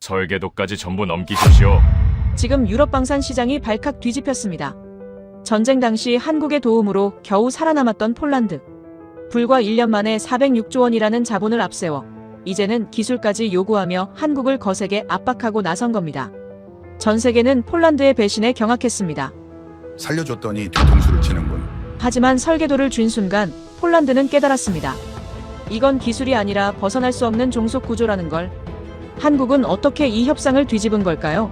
설계도까지 전부 넘기십시오. 지금 유럽 방산 시장이 발칵 뒤집혔습니다. 전쟁 당시 한국의 도움으로 겨우 살아남았던 폴란드. 불과 1년 만에 406조 원이라는 자본을 앞세워 이제는 기술까지 요구하며 한국을 거세게 압박하고 나선 겁니다. 전 세계는 폴란드의 배신에 경악했습니다. 살려줬더니 뒤통수를 치는군. 하지만 설계도를 쥔 순간 폴란드는 깨달았습니다. 이건 기술이 아니라 벗어날 수 없는 종속 구조라는 걸. 한국은 어떻게 이 협상을 뒤집은 걸까요?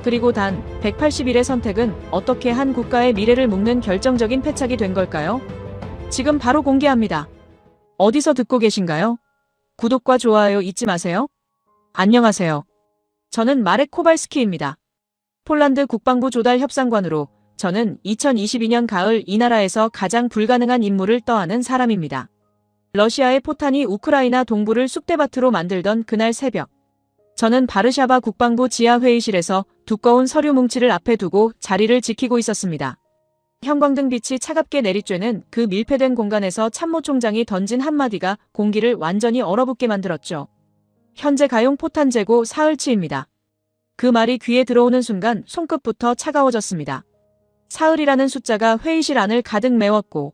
그리고 단 180일의 선택은 어떻게 한 국가의 미래를 묶는 결정적인 패착이 된 걸까요? 지금 바로 공개합니다. 어디서 듣고 계신가요? 구독과 좋아요 잊지 마세요. 안녕하세요. 저는 마렉 코발스키입니다. 폴란드 국방부 조달 협상관으로 저는 2022년 가을 이 나라에서 가장 불가능한 임무를 떠안은 사람입니다. 러시아의 포탄이 우크라이나 동부를 쑥대밭으로 만들던 그날 새벽. 저는 바르샤바 국방부 지하 회의실에서 두꺼운 서류 뭉치를 앞에 두고 자리를 지키고 있었습니다. 형광등 빛이 차갑게 내리쬐는 그 밀폐된 공간에서 참모총장이 던진 한마디가 공기를 완전히 얼어붙게 만들었죠. 현재 가용 포탄 재고 사흘치입니다. 그 말이 귀에 들어오는 순간 손끝부터 차가워졌습니다. 사흘이라는 숫자가 회의실 안을 가득 메웠고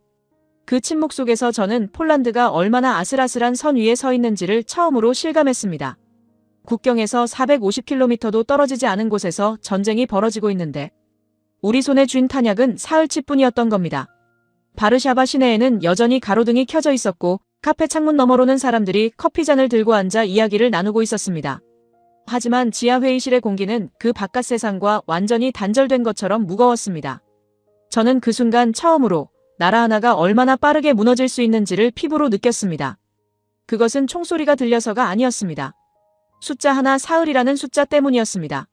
그 침묵 속에서 저는 폴란드가 얼마나 아슬아슬한 선 위에 서 있는지를 처음으로 실감했습니다. 국경에서 450km도 떨어지지 않은 곳에서 전쟁이 벌어지고 있는데 우리 손에 쥔 탄약은 사흘치뿐이었던 겁니다. 바르샤바 시내에는 여전히 가로등이 켜져 있었고 카페 창문 너머로는 사람들이 커피잔을 들고 앉아 이야기를 나누고 있었습니다. 하지만 지하 회의실의 공기는 그 바깥 세상과 완전히 단절된 것처럼 무거웠습니다. 저는 그 순간 처음으로 나라 하나가 얼마나 빠르게 무너질 수 있는지를 피부로 느꼈습니다. 그것은 총소리가 들려서가 아니었습니다. 숫자 하나 사흘이라는 숫자 때문이었습니다.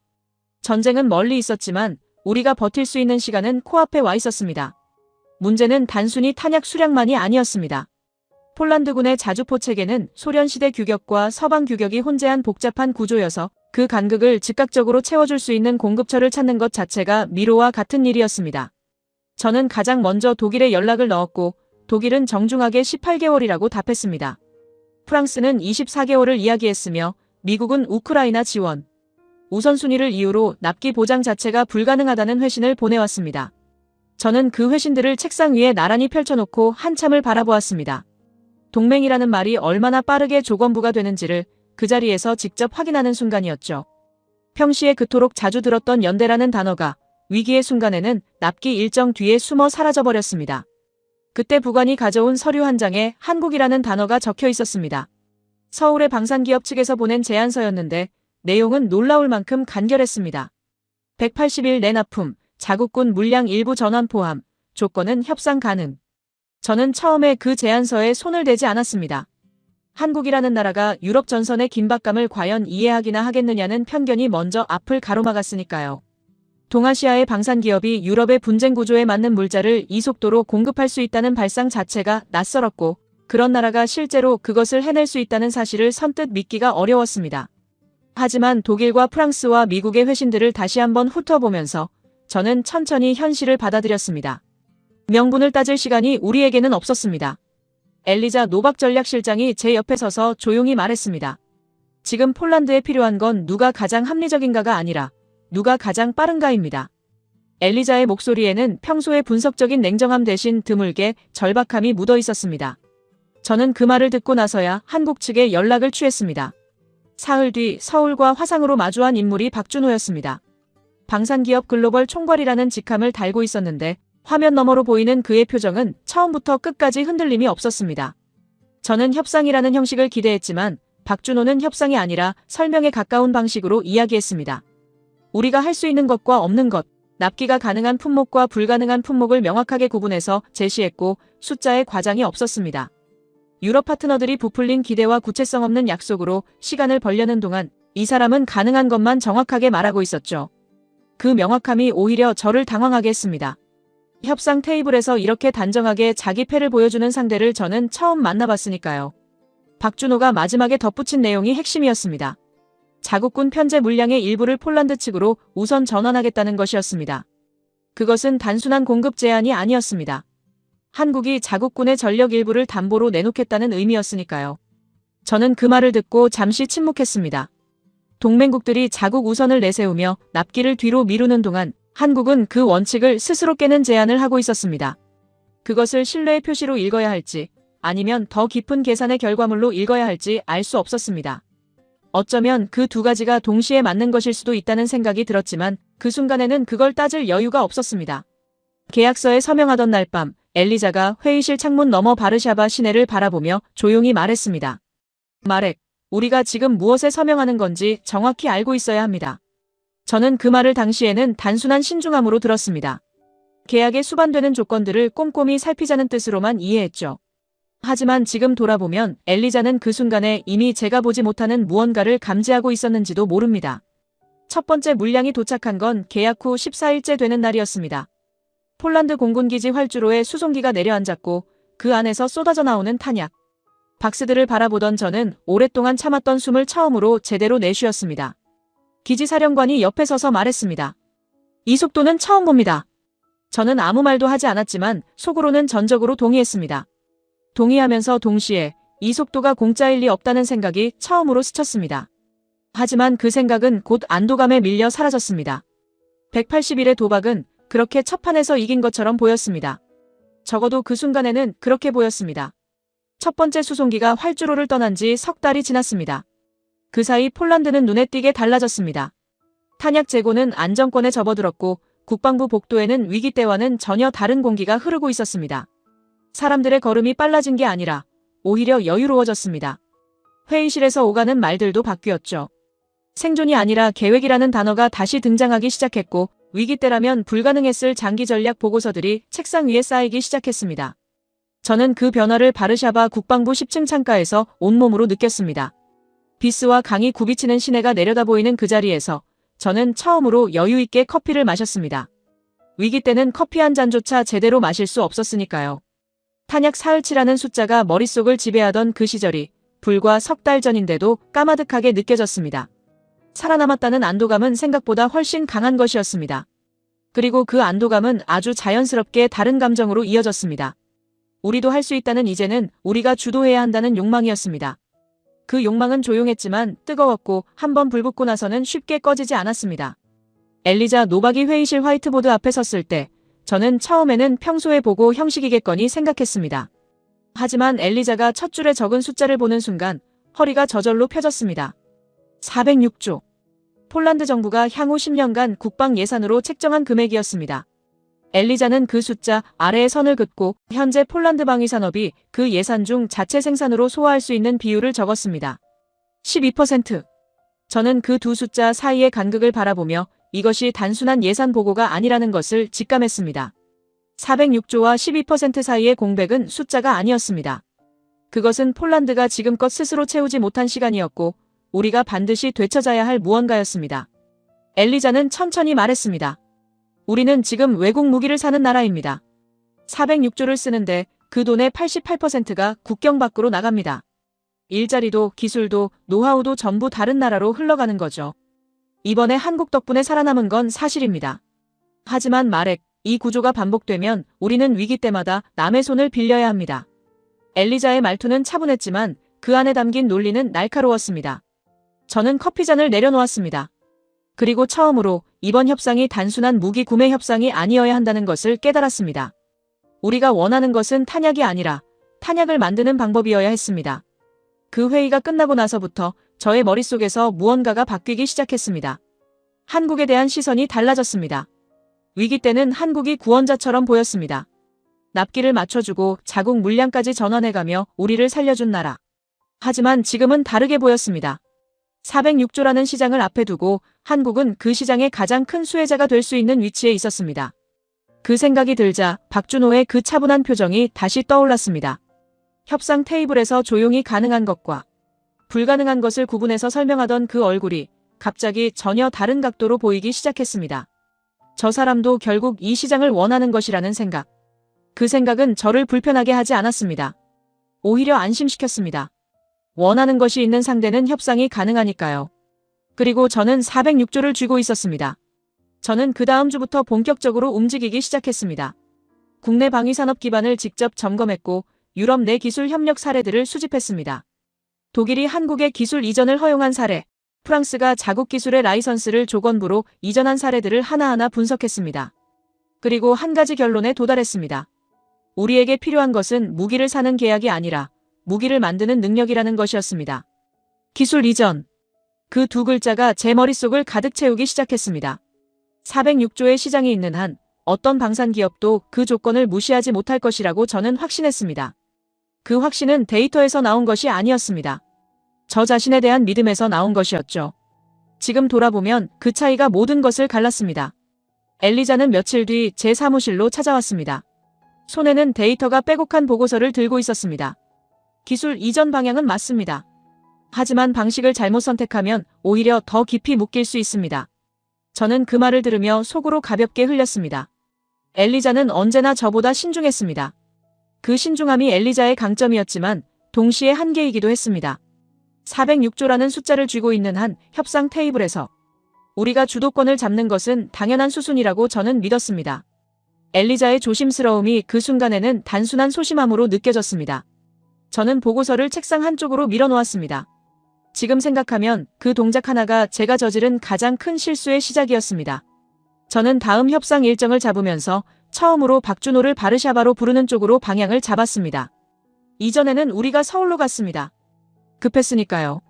전쟁은 멀리 있었지만 우리가 버틸 수 있는 시간은 코앞에 와 있었습니다. 문제는 단순히 탄약 수량만이 아니었습니다. 폴란드군의 자주포 체계는 소련시대 규격과 서방 규격이 혼재한 복잡한 구조여서 그 간극을 즉각적으로 채워줄 수 있는 공급처를 찾는 것 자체가 미로와 같은 일이었습니다. 저는 가장 먼저 독일에 연락을 넣었고 독일은 정중하게 18개월이라고 답했습니다. 프랑스는 24개월을 이야기했으며 미국은 우크라이나 지원, 우선순위를 이유로 납기 보장 자체가 불가능하다는 회신을 보내왔습니다. 저는 그 회신들을 책상 위에 나란히 펼쳐놓고 한참을 바라보았습니다. 동맹이라는 말이 얼마나 빠르게 조건부가 되는지를 그 자리에서 직접 확인하는 순간이었죠. 평시에 그토록 자주 들었던 연대라는 단어가 위기의 순간에는 납기 일정 뒤에 숨어 사라져버렸습니다. 그때 부관이 가져온 서류 한 장에 한국이라는 단어가 적혀 있었습니다. 서울의 방산기업 측에서 보낸 제안서였는데 내용은 놀라울 만큼 간결했습니다. 180일 내 납품, 자국군 물량 일부 전환 포함, 조건은 협상 가능. 저는 처음에 그 제안서에 손을 대지 않았습니다. 한국이라는 나라가 유럽 전선의 긴박감을 과연 이해하기나 하겠느냐는 편견이 먼저 앞을 가로막았으니까요. 동아시아의 방산기업이 유럽의 분쟁 구조에 맞는 물자를 이 속도로 공급할 수 있다는 발상 자체가 낯설었고 그런 나라가 실제로 그것을 해낼 수 있다는 사실을 선뜻 믿기가 어려웠습니다. 하지만 독일과 프랑스와 미국의 회신들을 다시 한번 훑어보면서 저는 천천히 현실을 받아들였습니다. 명분을 따질 시간이 우리에게는 없었습니다. 엘리자 노박 전략실장이 제 옆에 서서 조용히 말했습니다. 지금 폴란드에 필요한 건 누가 가장 합리적인가가 아니라 누가 가장 빠른가입니다. 엘리자의 목소리에는 평소의 분석적인 냉정함 대신 드물게 절박함이 묻어 있었습니다. 저는 그 말을 듣고 나서야 한국 측에 연락을 취했습니다. 사흘 뒤 서울과 화상으로 마주한 인물이 박준호였습니다. 방산기업 글로벌 총괄이라는 직함을 달고 있었는데 화면 너머로 보이는 그의 표정은 처음부터 끝까지 흔들림이 없었습니다. 저는 협상이라는 형식을 기대했지만 박준호는 협상이 아니라 설명에 가까운 방식으로 이야기했습니다. 우리가 할 수 있는 것과 없는 것, 납기가 가능한 품목과 불가능한 품목을 명확하게 구분해서 제시했고 숫자에 과장이 없었습니다. 유럽 파트너들이 부풀린 기대와 구체성 없는 약속으로 시간을 벌려는 동안 이 사람은 가능한 것만 정확하게 말하고 있었죠. 그 명확함이 오히려 저를 당황하게 했습니다. 협상 테이블에서 이렇게 단정하게 자기 패를 보여주는 상대를 저는 처음 만나봤으니까요. 박준호가 마지막에 덧붙인 내용이 핵심이었습니다. 자국군 편제 물량의 일부를 폴란드 측으로 우선 전환하겠다는 것이었습니다. 그것은 단순한 공급 제한이 아니었습니다. 한국이 자국군의 전력 일부를 담보로 내놓겠다는 의미였으니까요. 저는 그 말을 듣고 잠시 침묵했습니다. 동맹국들이 자국 우선을 내세우며 납기를 뒤로 미루는 동안 한국은 그 원칙을 스스로 깨는 제안을 하고 있었습니다. 그것을 신뢰의 표시로 읽어야 할지 아니면 더 깊은 계산의 결과물로 읽어야 할지 알 수 없었습니다. 어쩌면 그 두 가지가 동시에 맞는 것일 수도 있다는 생각이 들었지만 그 순간에는 그걸 따질 여유가 없었습니다. 계약서에 서명하던 날 밤 엘리자가 회의실 창문 너머 바르샤바 시내를 바라보며 조용히 말했습니다. 마렉, 우리가 지금 무엇에 서명하는 건지 정확히 알고 있어야 합니다. 저는 그 말을 당시에는 단순한 신중함으로 들었습니다. 계약에 수반되는 조건들을 꼼꼼히 살피자는 뜻으로만 이해했죠. 하지만 지금 돌아보면 엘리자는 그 순간에 이미 제가 보지 못하는 무언가를 감지하고 있었는지도 모릅니다. 첫 번째 물량이 도착한 건 계약 후 14일째 되는 날이었습니다. 폴란드 공군기지 활주로에 수송기가 내려앉았고 그 안에서 쏟아져 나오는 탄약. 박스들을 바라보던 저는 오랫동안 참았던 숨을 처음으로 제대로 내쉬었습니다. 기지사령관이 옆에 서서 말했습니다. 이 속도는 처음 봅니다. 저는 아무 말도 하지 않았지만 속으로는 전적으로 동의했습니다. 동의하면서 동시에 이 속도가 공짜일 리 없다는 생각이 처음으로 스쳤습니다. 하지만 그 생각은 곧 안도감에 밀려 사라졌습니다. 180일의 도박은 그렇게 첫 판에서 이긴 것처럼 보였습니다. 적어도 그 순간에는 그렇게 보였습니다. 첫 번째 수송기가 활주로를 떠난 지 석 달이 지났습니다. 그 사이 폴란드는 눈에 띄게 달라졌습니다. 탄약 재고는 안정권에 접어들었고 국방부 복도에는 위기 때와는 전혀 다른 공기가 흐르고 있었습니다. 사람들의 걸음이 빨라진 게 아니라 오히려 여유로워졌습니다. 회의실에서 오가는 말들도 바뀌었죠. 생존이 아니라 계획이라는 단어가 다시 등장하기 시작했고 위기 때라면 불가능했을 장기 전략 보고서들이 책상 위에 쌓이기 시작했습니다. 저는 그 변화를 바르샤바 국방부 10층 창가에서 온몸으로 느꼈습니다. 비스와 강이 굽이치는 시내가 내려다보이는 그 자리에서 저는 처음으로 여유 있게 커피를 마셨습니다. 위기 때는 커피 한 잔조차 제대로 마실 수 없었으니까요. 탄약 사흘치라는 숫자가 머릿속을 지배하던 그 시절이 불과 석 달 전인데도 까마득하게 느껴졌습니다. 살아남았다는 안도감은 생각보다 훨씬 강한 것이었습니다. 그리고 그 안도감은 아주 자연스럽게 다른 감정으로 이어졌습니다. 우리도 할 수 있다는 이제는 우리가 주도해야 한다는 욕망이었습니다. 그 욕망은 조용했지만 뜨거웠고 한번 불붙고 나서는 쉽게 꺼지지 않았습니다. 엘리자 노박이 회의실 화이트보드 앞에 섰을 때 저는 처음에는 평소에 보고 형식이겠거니 생각했습니다. 하지만 엘리자가 첫 줄에 적은 숫자를 보는 순간 허리가 저절로 펴졌습니다. 406조. 폴란드 정부가 향후 10년간 국방 예산으로 책정한 금액이었습니다. 엘리자는 그 숫자 아래에 선을 긋고 현재 폴란드 방위 산업이 그 예산 중 자체 생산으로 소화할 수 있는 비율을 적었습니다. 12%. 저는 그 두 숫자 사이의 간극을 바라보며 이것이 단순한 예산 보고가 아니라는 것을 직감했습니다. 406조와 12% 사이의 공백은 숫자가 아니었습니다. 그것은 폴란드가 지금껏 스스로 채우지 못한 시간이었고 우리가 반드시 되찾아야 할 무언가였습니다. 엘리자는 천천히 말했습니다. 우리는 지금 외국 무기를 사는 나라입니다. 406조를 쓰는데 그 돈의 88%가 국경 밖으로 나갑니다. 일자리도 기술도 노하우도 전부 다른 나라로 흘러가는 거죠. 이번에 한국 덕분에 살아남은 건 사실입니다. 하지만 마렉, 이 구조가 반복되면 우리는 위기 때마다 남의 손을 빌려야 합니다. 엘리자의 말투는 차분했지만 그 안에 담긴 논리는 날카로웠습니다. 저는 커피잔을 내려놓았습니다. 그리고 처음으로 이번 협상이 단순한 무기 구매 협상이 아니어야 한다는 것을 깨달았습니다. 우리가 원하는 것은 탄약이 아니라 탄약을 만드는 방법이어야 했습니다. 그 회의가 끝나고 나서부터 저의 머릿속에서 무언가가 바뀌기 시작했습니다. 한국에 대한 시선이 달라졌습니다. 위기 때는 한국이 구원자처럼 보였습니다. 납기를 맞춰주고 자국 물량까지 전환해가며 우리를 살려준 나라. 하지만 지금은 다르게 보였습니다. 406조라는 시장을 앞에 두고 한국은 그 시장의 가장 큰 수혜자가 될 수 있는 위치에 있었습니다. 그 생각이 들자 박준호의 그 차분한 표정이 다시 떠올랐습니다. 협상 테이블에서 조용히 가능한 것과 불가능한 것을 구분해서 설명하던 그 얼굴이 갑자기 전혀 다른 각도로 보이기 시작했습니다. 저 사람도 결국 이 시장을 원하는 것이라는 생각. 그 생각은 저를 불편하게 하지 않았습니다. 오히려 안심시켰습니다. 원하는 것이 있는 상대는 협상이 가능하니까요. 그리고 저는 406조를 쥐고 있었습니다. 저는 그 다음 주부터 본격적으로 움직이기 시작했습니다. 국내 방위산업 기반을 직접 점검했고 유럽 내 기술 협력 사례들을 수집했습니다. 독일이 한국의 기술 이전을 허용한 사례, 프랑스가 자국 기술의 라이선스를 조건부로 이전한 사례들을 하나하나 분석했습니다. 그리고 한 가지 결론에 도달했습니다. 우리에게 필요한 것은 무기를 사는 계약이 아니라 무기를 만드는 능력이라는 것이었습니다. 기술 이전. 그 두 글자가 제 머릿속을 가득 채우기 시작했습니다. 406조의 시장이 있는 한 어떤 방산 기업도 그 조건을 무시하지 못할 것이라고 저는 확신했습니다. 그 확신은 데이터에서 나온 것이 아니었습니다. 저 자신에 대한 믿음에서 나온 것이었죠. 지금 돌아보면 그 차이가 모든 것을 갈랐습니다. 엘리자는 며칠 뒤 제 사무실로 찾아왔습니다. 손에는 데이터가 빼곡한 보고서를 들고 있었습니다. 기술 이전 방향은 맞습니다. 하지만 방식을 잘못 선택하면 오히려 더 깊이 묶일 수 있습니다. 저는 그 말을 들으며 속으로 가볍게 흘렸습니다. 엘리자는 언제나 저보다 신중했습니다. 그 신중함이 엘리자의 강점이었지만 동시에 한계이기도 했습니다. 406조라는 숫자를 쥐고 있는 한 협상 테이블에서 우리가 주도권을 잡는 것은 당연한 수순이라고 저는 믿었습니다. 엘리자의 조심스러움이 그 순간에는 단순한 소심함으로 느껴졌습니다. 저는 보고서를 책상 한쪽으로 밀어놓았습니다. 지금 생각하면 그 동작 하나가 제가 저지른 가장 큰 실수의 시작이었습니다. 저는 다음 협상 일정을 잡으면서 처음으로 박준호를 바르샤바로 부르는 쪽으로 방향을 잡았습니다. 이전에는 우리가 서울로 갔습니다. 급했으니까요.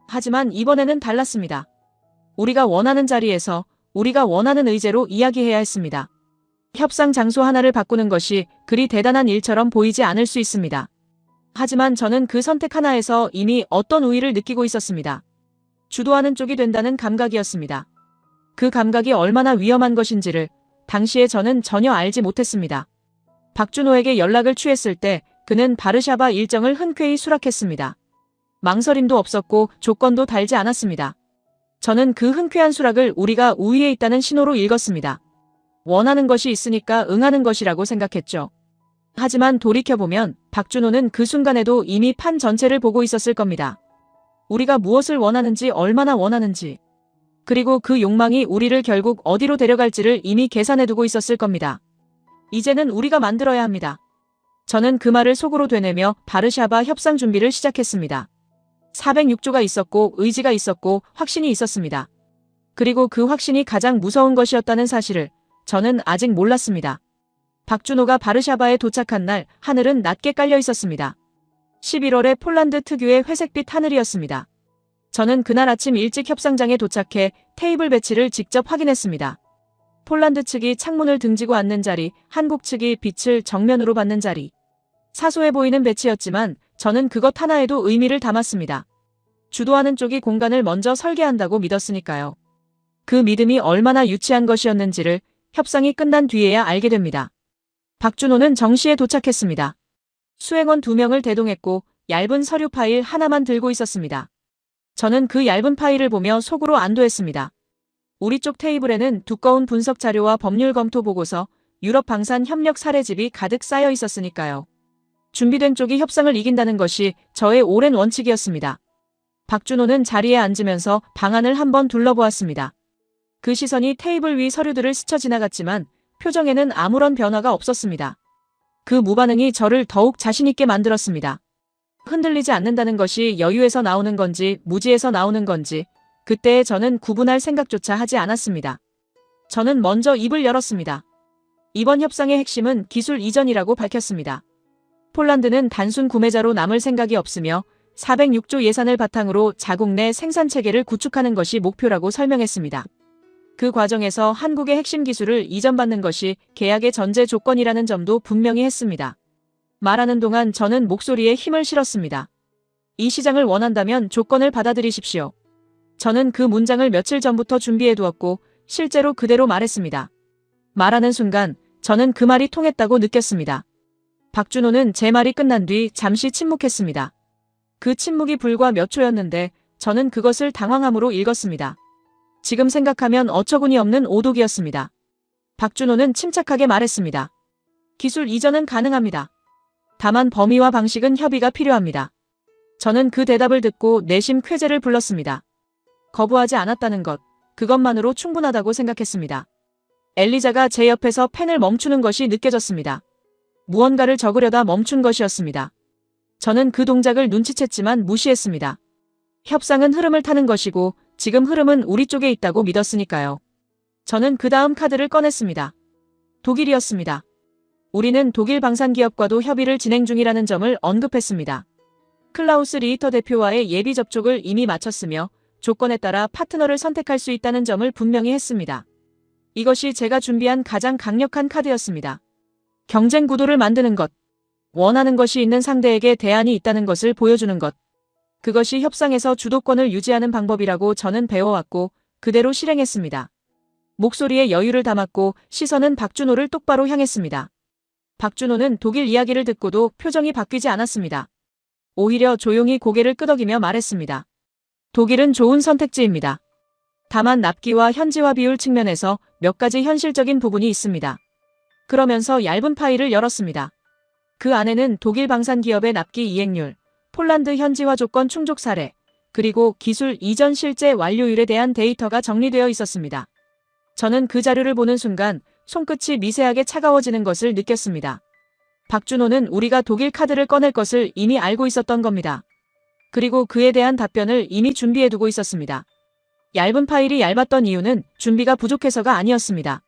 하지만 이번에는 달랐습니다. 우리가 원하는 자리에서 우리가 원하는 의제로 이야기해야 했습니다. 협상 장소 하나를 바꾸는 것이 그리 대단한 일처럼 보이지 않을 수 있습니다. 하지만 저는 그 선택 하나에서 이미 어떤 우위를 느끼고 있었습니다. 주도하는 쪽이 된다는 감각이었습니다. 그 감각이 얼마나 위험한 것인지를 당시에 저는 전혀 알지 못했습니다. 박준호에게 연락을 취했을 때 그는 바르샤바 일정을 흔쾌히 수락했습니다. 망설임도 없었고 조건도 달지 않았습니다. 저는 그 흔쾌한 수락을 우리가 우위에 있다는 신호로 읽었습니다. 원하는 것이 있으니까 응하는 것이라고 생각했죠. 하지만 돌이켜보면 박준호는 그 순간에도 이미 판 전체를 보고 있었을 겁니다. 우리가 무엇을 원하는지 얼마나 원하는지 그리고 그 욕망이 우리를 결국 어디로 데려갈지를 이미 계산해두고 있었을 겁니다. 이제는 우리가 만들어야 합니다. 저는 그 말을 속으로 되뇌며 바르샤바 협상 준비를 시작했습니다. 406조가 있었고 의지가 있었고 확신이 있었습니다. 그리고 그 확신이 가장 무서운 것이었다는 사실을 저는 아직 몰랐습니다. 박준호가 바르샤바에 도착한 날 하늘은 낮게 깔려 있었습니다. 11월의 폴란드 특유의 회색빛 하늘이었습니다. 저는 그날 아침 일찍 협상장에 도착해 테이블 배치를 직접 확인했습니다. 폴란드 측이 창문을 등지고 앉는 자리, 한국 측이 빛을 정면으로 받는 자리. 사소해 보이는 배치였지만 저는 그것 하나에도 의미를 담았습니다. 주도하는 쪽이 공간을 먼저 설계한다고 믿었으니까요. 그 믿음이 얼마나 유치한 것이었는지를 협상이 끝난 뒤에야 알게 됩니다. 박준호는 정시에 도착했습니다. 수행원 2명을 대동했고 얇은 서류 파일 하나만 들고 있었습니다. 저는 그 얇은 파일을 보며 속으로 안도했습니다. 우리 쪽 테이블에는 두꺼운 분석 자료와 법률 검토 보고서, 유럽 방산 협력 사례집이 가득 쌓여 있었으니까요. 준비된 쪽이 협상을 이긴다는 것이 저의 오랜 원칙이었습니다. 박준호는 자리에 앉으면서 방안을 한번 둘러보았습니다. 그 시선이 테이블 위 서류들을 스쳐 지나갔지만 표정에는 아무런 변화가 없었습니다. 그 무반응이 저를 더욱 자신있게 만들었습니다. 흔들리지 않는다는 것이 여유에서 나오는 건지 무지에서 나오는 건지 그때에 저는 구분할 생각조차 하지 않았습니다. 저는 먼저 입을 열었습니다. 이번 협상의 핵심은 기술 이전이라고 밝혔습니다. 폴란드는 단순 구매자로 남을 생각이 없으며 406조 예산을 바탕으로 자국 내 생산체계를 구축하는 것이 목표라고 설명했습니다. 그 과정에서 한국의 핵심 기술을 이전받는 것이 계약의 전제 조건이라는 점도 분명히 했습니다. 말하는 동안 저는 목소리에 힘을 실었습니다. 이 시장을 원한다면 조건을 받아들이십시오. 저는 그 문장을 며칠 전부터 준비해두었고 실제로 그대로 말했습니다. 말하는 순간 저는 그 말이 통했다고 느꼈습니다. 박준호는 제 말이 끝난 뒤 잠시 침묵했습니다. 그 침묵이 불과 몇 초였는데 저는 그것을 당황함으로 읽었습니다. 지금 생각하면 어처구니 없는 오독이었습니다. 박준호는 침착하게 말했습니다. 기술 이전은 가능합니다. 다만 범위와 방식은 협의가 필요합니다. 저는 그 대답을 듣고 내심 쾌재를 불렀습니다. 거부하지 않았다는 것, 그것만으로 충분하다고 생각했습니다. 엘리자가 제 옆에서 펜을 멈추는 것이 느껴졌습니다. 무언가를 적으려다 멈춘 것이었습니다. 저는 그 동작을 눈치챘지만 무시했습니다. 협상은 흐름을 타는 것이고 지금 흐름은 우리 쪽에 있다고 믿었으니까요. 저는 그 다음 카드를 꺼냈습니다. 독일이었습니다. 우리는 독일 방산기업과도 협의를 진행 중이라는 점을 언급했습니다. 클라우스 리히터 대표와의 예비 접촉을 이미 마쳤으며 조건에 따라 파트너를 선택할 수 있다는 점을 분명히 했습니다. 이것이 제가 준비한 가장 강력한 카드였습니다. 경쟁 구도를 만드는 것, 원하는 것이 있는 상대에게 대안이 있다는 것을 보여주는 것, 그것이 협상에서 주도권을 유지하는 방법이라고 저는 배워왔고 그대로 실행했습니다. 목소리에 여유를 담았고 시선은 박준호를 똑바로 향했습니다. 박준호는 독일 이야기를 듣고도 표정이 바뀌지 않았습니다. 오히려 조용히 고개를 끄덕이며 말했습니다. 독일은 좋은 선택지입니다. 다만 납기와 현지화 비율 측면에서 몇 가지 현실적인 부분이 있습니다. 그러면서 얇은 파일을 열었습니다. 그 안에는 독일 방산기업의 납기 이행률, 폴란드 현지화 조건 충족 사례, 그리고 기술 이전 실제 완료율에 대한 데이터가 정리되어 있었습니다. 저는 그 자료를 보는 순간 손끝이 미세하게 차가워지는 것을 느꼈습니다. 박준호는 우리가 독일 카드를 꺼낼 것을 이미 알고 있었던 겁니다. 그리고 그에 대한 답변을 이미 준비해두고 있었습니다. 얇은 파일이 얇았던 이유는 준비가 부족해서가 아니었습니다.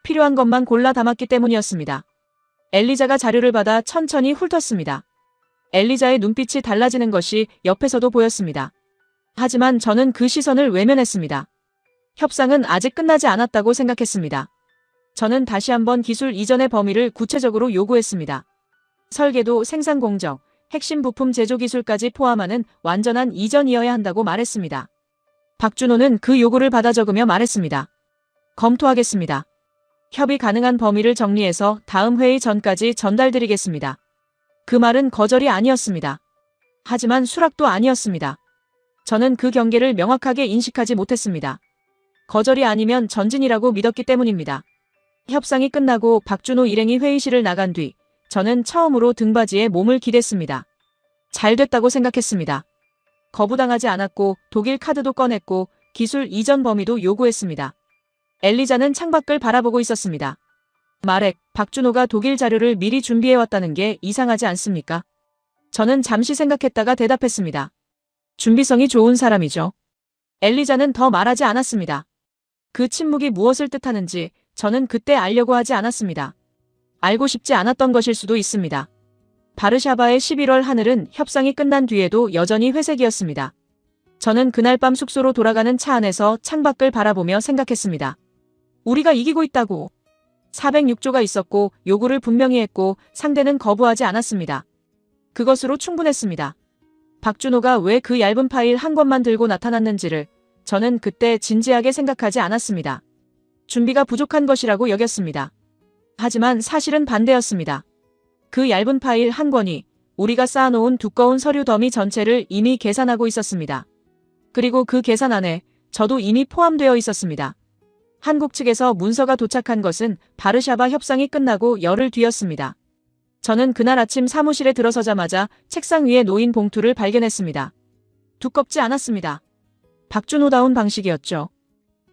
필요한 것만 골라 담았기 때문이었습니다. 엘리자가 자료를 받아 천천히 훑었습니다. 엘리자의 눈빛이 달라지는 것이 옆에서도 보였습니다. 하지만 저는 그 시선을 외면했습니다. 협상은 아직 끝나지 않았다고 생각했습니다. 저는 다시 한번 기술 이전의 범위를 구체적으로 요구했습니다. 설계도, 생산 공정, 핵심 부품 제조 기술까지 포함하는 완전한 이전이어야 한다고 말했습니다. 박준호는 그 요구를 받아 적으며 말했습니다. 검토하겠습니다. 협의 가능한 범위를 정리해서 다음 회의 전까지 전달드리겠습니다. 그 말은 거절이 아니었습니다. 하지만 수락도 아니었습니다. 저는 그 경계를 명확하게 인식하지 못했습니다. 거절이 아니면 전진이라고 믿었기 때문입니다. 협상이 끝나고 박준호 일행이 회의실을 나간 뒤 저는 처음으로 등받이에 몸을 기댔습니다. 잘 됐다고 생각했습니다. 거부당하지 않았고 독일 카드도 꺼냈고 기술 이전 범위도 요구했습니다. 엘리자는 창밖을 바라보고 있었습니다. 마렉, 박준호가 독일 자료를 미리 준비해왔다는 게 이상하지 않습니까? 저는 잠시 생각했다가 대답했습니다. 준비성이 좋은 사람이죠. 엘리자는 더 말하지 않았습니다. 그 침묵이 무엇을 뜻하는지 저는 그때 알려고 하지 않았습니다. 알고 싶지 않았던 것일 수도 있습니다. 바르샤바의 11월 하늘은 협상이 끝난 뒤에도 여전히 회색이었습니다. 저는 그날 밤 숙소로 돌아가는 차 안에서 창밖을 바라보며 생각했습니다. 우리가 이기고 있다고. 406조가 있었고 요구를 분명히 했고 상대는 거부하지 않았습니다. 그것으로 충분했습니다. 박준호가 왜 그 얇은 파일 한 권만 들고 나타났는지를 저는 그때 진지하게 생각하지 않았습니다. 준비가 부족한 것이라고 여겼습니다. 하지만 사실은 반대였습니다. 그 얇은 파일 한 권이 우리가 쌓아놓은 두꺼운 서류 더미 전체를 이미 계산하고 있었습니다. 그리고 그 계산 안에 저도 이미 포함되어 있었습니다. 한국 측에서 문서가 도착한 것은 바르샤바 협상이 끝나고 열흘 뒤였습니다. 저는 그날 아침 사무실에 들어서자마자 책상 위에 놓인 봉투를 발견했습니다. 두껍지 않았습니다. 박준호다운 방식이었죠.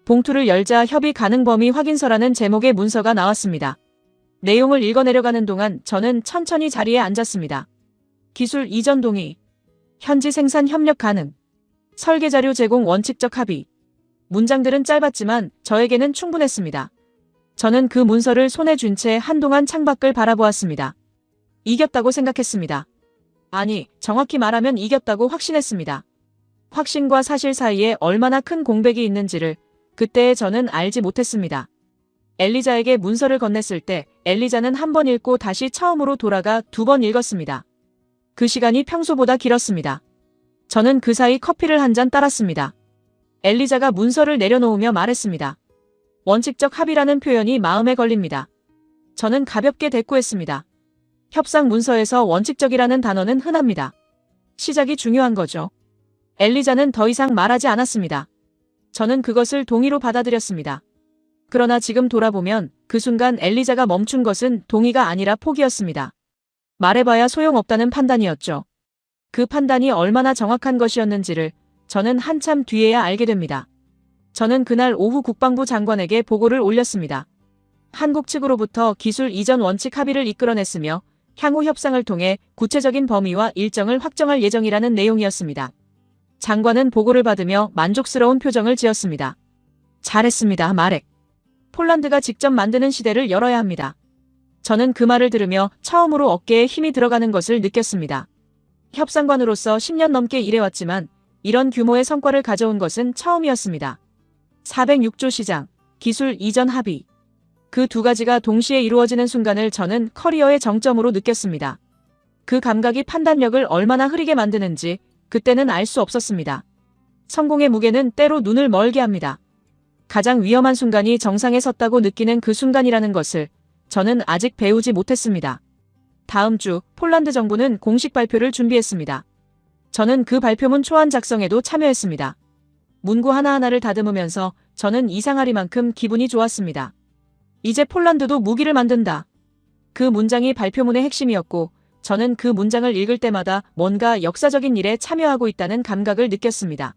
봉투를 열자 협의 가능 범위 확인서라는 제목의 문서가 나왔습니다. 내용을 읽어내려가는 동안 저는 천천히 자리에 앉았습니다. 기술 이전 동의, 현지 생산 협력 가능, 설계자료 제공 원칙적 합의. 문장들은 짧았지만 저에게는 충분했습니다. 저는 그 문서를 손에 쥔 채 한동안 창밖을 바라보았습니다. 이겼다고 생각했습니다. 아니, 정확히 말하면 이겼다고 확신했습니다. 확신과 사실 사이에 얼마나 큰 공백이 있는지를 그때의 저는 알지 못했습니다. 엘리자에게 문서를 건넸을 때 엘리자는 한 번 읽고 다시 처음으로 돌아가 2번 읽었습니다. 그 시간이 평소보다 길었습니다. 저는 그 사이 커피를 한 잔 따랐습니다. 엘리자가 문서를 내려놓으며 말했습니다. 원칙적 합의라는 표현이 마음에 걸립니다. 저는 가볍게 대꾸했습니다. 협상 문서에서 원칙적이라는 단어는 흔합니다. 시작이 중요한 거죠. 엘리자는 더 이상 말하지 않았습니다. 저는 그것을 동의로 받아들였습니다. 그러나 지금 돌아보면 그 순간 엘리자가 멈춘 것은 동의가 아니라 포기였습니다. 말해봐야 소용없다는 판단이었죠. 그 판단이 얼마나 정확한 것이었는지를 저는 한참 뒤에야 알게 됩니다. 저는 그날 오후 국방부 장관에게 보고를 올렸습니다. 한국 측으로부터 기술 이전 원칙 합의를 이끌어냈으며 향후 협상을 통해 구체적인 범위와 일정을 확정할 예정이라는 내용이었습니다. 장관은 보고를 받으며 만족스러운 표정을 지었습니다. 잘했습니다, 마렉. 폴란드가 직접 만드는 시대를 열어야 합니다. 저는 그 말을 들으며 처음으로 어깨에 힘이 들어가는 것을 느꼈습니다. 협상관으로서 10년 넘게 일해왔지만 이런 규모의 성과를 가져온 것은 처음이었습니다. 406조 시장, 기술 이전 합의. 그 두 가지가 동시에 이루어지는 순간을 저는 커리어의 정점으로 느꼈습니다. 그 감각이 판단력을 얼마나 흐리게 만드는지 그때는 알 수 없었습니다. 성공의 무게는 때로 눈을 멀게 합니다. 가장 위험한 순간이 정상에 섰다고 느끼는 그 순간이라는 것을 저는 아직 배우지 못했습니다. 다음 주 폴란드 정부는 공식 발표를 준비했습니다. 저는 그 발표문 초안 작성에도 참여했습니다. 문구 하나하나를 다듬으면서 저는 이상하리만큼 기분이 좋았습니다. 이제 폴란드도 무기를 만든다. 그 문장이 발표문의 핵심이었고 저는 그 문장을 읽을 때마다 뭔가 역사적인 일에 참여하고 있다는 감각을 느꼈습니다.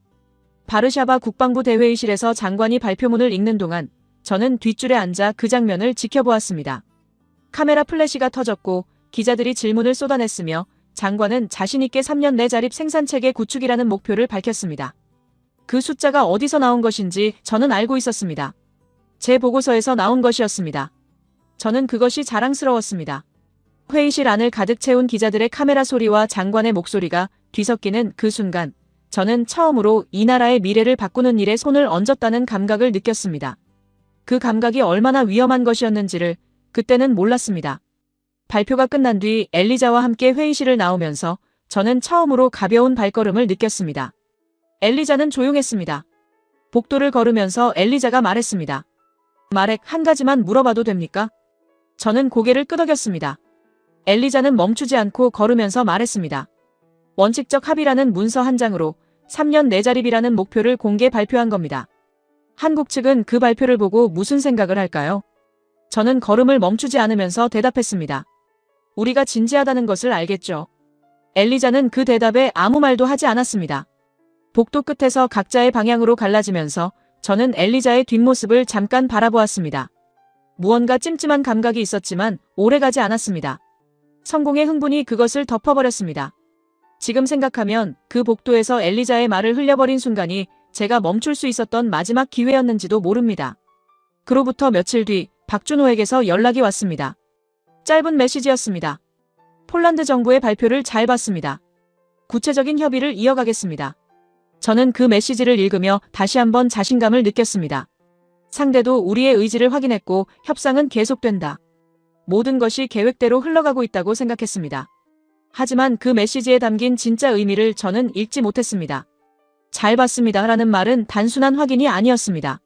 바르샤바 국방부 대회의실에서 장관이 발표문을 읽는 동안 저는 뒷줄에 앉아 그 장면을 지켜보았습니다. 카메라 플래시가 터졌고 기자들이 질문을 쏟아냈으며 장관은 자신있게 3년 내 자립 생산체계 구축이라는 목표를 밝혔습니다. 그 숫자가 어디서 나온 것인지 저는 알고 있었습니다. 제 보고서에서 나온 것이었습니다. 저는 그것이 자랑스러웠습니다. 회의실 안을 가득 채운 기자들의 카메라 소리와 장관의 목소리가 뒤섞이는 그 순간 저는 처음으로 이 나라의 미래를 바꾸는 일에 손을 얹었다는 감각을 느꼈습니다. 그 감각이 얼마나 위험한 것이었는지를 그때는 몰랐습니다. 발표가 끝난 뒤 엘리자와 함께 회의실을 나오면서 저는 처음으로 가벼운 발걸음을 느꼈습니다. 엘리자는 조용했습니다. 복도를 걸으면서 엘리자가 말했습니다. 마렉, 한 가지만 물어봐도 됩니까? 저는 고개를 끄덕였습니다. 엘리자는 멈추지 않고 걸으면서 말했습니다. 원칙적 합의라는 문서 한 장으로 3년 내 자립이라는 목표를 공개 발표한 겁니다. 한국 측은 그 발표를 보고 무슨 생각을 할까요? 저는 걸음을 멈추지 않으면서 대답했습니다. 우리가 진지하다는 것을 알겠죠. 엘리자는 그 대답에 아무 말도 하지 않았습니다. 복도 끝에서 각자의 방향으로 갈라지면서 저는 엘리자의 뒷모습을 잠깐 바라보았습니다. 무언가 찜찜한 감각이 있었지만 오래가지 않았습니다. 성공의 흥분이 그것을 덮어버렸습니다. 지금 생각하면 그 복도에서 엘리자의 말을 흘려버린 순간이 제가 멈출 수 있었던 마지막 기회였는지도 모릅니다. 그로부터 며칠 뒤 박준호에게서 연락이 왔습니다. 짧은 메시지였습니다. 폴란드 정부의 발표를 잘 봤습니다. 구체적인 협의를 이어가겠습니다. 저는 그 메시지를 읽으며 다시 한번 자신감을 느꼈습니다. 상대도 우리의 의지를 확인했고 협상은 계속된다. 모든 것이 계획대로 흘러가고 있다고 생각했습니다. 하지만 그 메시지에 담긴 진짜 의미를 저는 읽지 못했습니다. 잘 봤습니다 라는 말은 단순한 확인이 아니었습니다.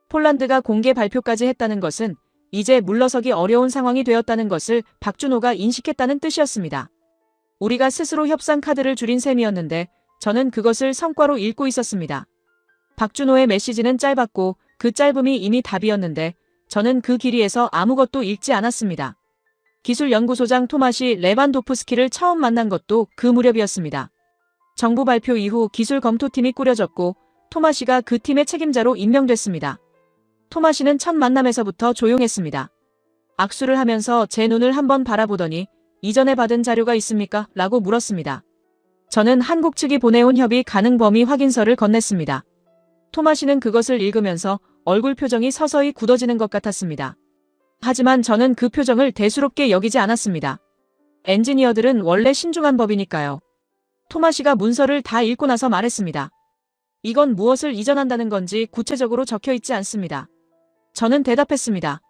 폴란드가 공개 발표까지 했다는 것은 이제 물러서기 어려운 상황이 되었다는 것을 박준호가 인식했다는 뜻이었습니다. 우리가 스스로 협상 카드를 줄인 셈이었는데 저는 그것을 성과로 읽고 있었습니다. 박준호의 메시지는 짧았고 그 짧음이 이미 답이었는데 저는 그 길이에서 아무것도 읽지 않았습니다. 기술연구소장 토마시 레반도프스키를 처음 만난 것도 그 무렵이었습니다. 정부 발표 이후 기술검토팀이 꾸려졌고 토마시가 그 팀의 책임자로 임명됐습니다. 토마시는 첫 만남에서부터 조용했습니다. 악수를 하면서 제 눈을 한번 바라보더니 이전에 받은 자료가 있습니까? 라고 물었습니다. 저는 한국 측이 보내온 협의 가능 범위 확인서를 건넸습니다. 토마시는 그것을 읽으면서 얼굴 표정이 서서히 굳어지는 것 같았습니다. 하지만 저는 그 표정을 대수롭게 여기지 않았습니다. 엔지니어들은 원래 신중한 법이니까요. 토마시가 문서를 다 읽고 나서 말했습니다. 이건 무엇을 이전한다는 건지 구체적으로 적혀 있지 않습니다. 저는 대답했습니다.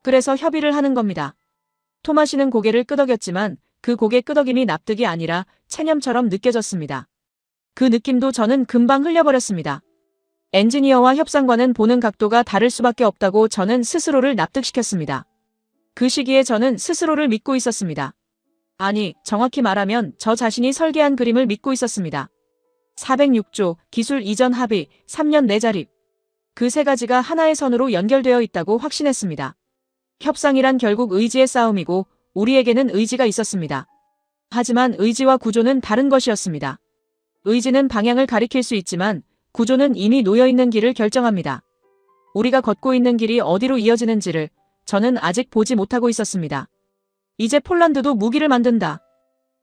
그래서 협의를 하는 겁니다. 토마시는 고개를 끄덕였지만 그 고개 끄덕임이 납득이 아니라 체념처럼 느껴졌습니다. 그 느낌도 저는 금방 흘려버렸습니다. 엔지니어와 협상관은 보는 각도가 다를 수밖에 없다고 저는 스스로를 납득시켰습니다. 그 시기에 저는 스스로를 믿고 있었습니다. 아니, 정확히 말하면 저 자신이 설계한 그림을 믿고 있었습니다. 406조, 기술 이전 합의, 3년 내 자립. 그 세 가지가 하나의 선으로 연결되어 있다고 확신했습니다. 협상이란 결국 의지의 싸움이고 우리에게는 의지가 있었습니다. 하지만 의지와 구조는 다른 것이었습니다. 의지는 방향을 가리킬 수 있지만 구조는 이미 놓여있는 길을 결정합니다. 우리가 걷고 있는 길이 어디로 이어지는지를 저는 아직 보지 못하고 있었습니다. 이제 폴란드도 무기를 만든다.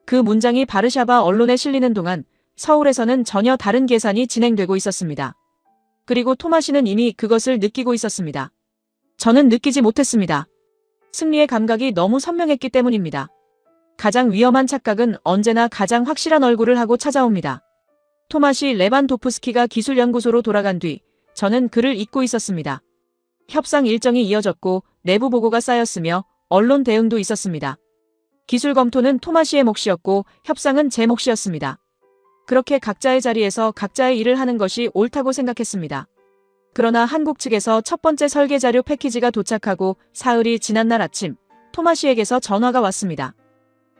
그 문장이 바르샤바 언론에 실리는 동안 서울에서는 전혀 다른 계산이 진행되고 있었습니다. 그리고 토마시는 이미 그것을 느끼고 있었습니다. 저는 느끼지 못했습니다. 승리의 감각이 너무 선명했기 때문입니다. 가장 위험한 착각은 언제나 가장 확실한 얼굴을 하고 찾아옵니다. 토마시 레반도프스키가 기술연구소로 돌아간 뒤 저는 그를 잊고 있었습니다. 협상 일정이 이어졌고 내부 보고가 쌓였으며 언론 대응도 있었습니다. 기술 검토는 토마시의 몫이었고 협상은 제 몫이었습니다. 그렇게 각자의 자리에서 각자의 일을 하는 것이 옳다고 생각했습니다. 그러나 한국 측에서 첫 번째 설계 자료 패키지가 도착하고 사흘이 지난 날 아침 토마시에게서 전화가 왔습니다.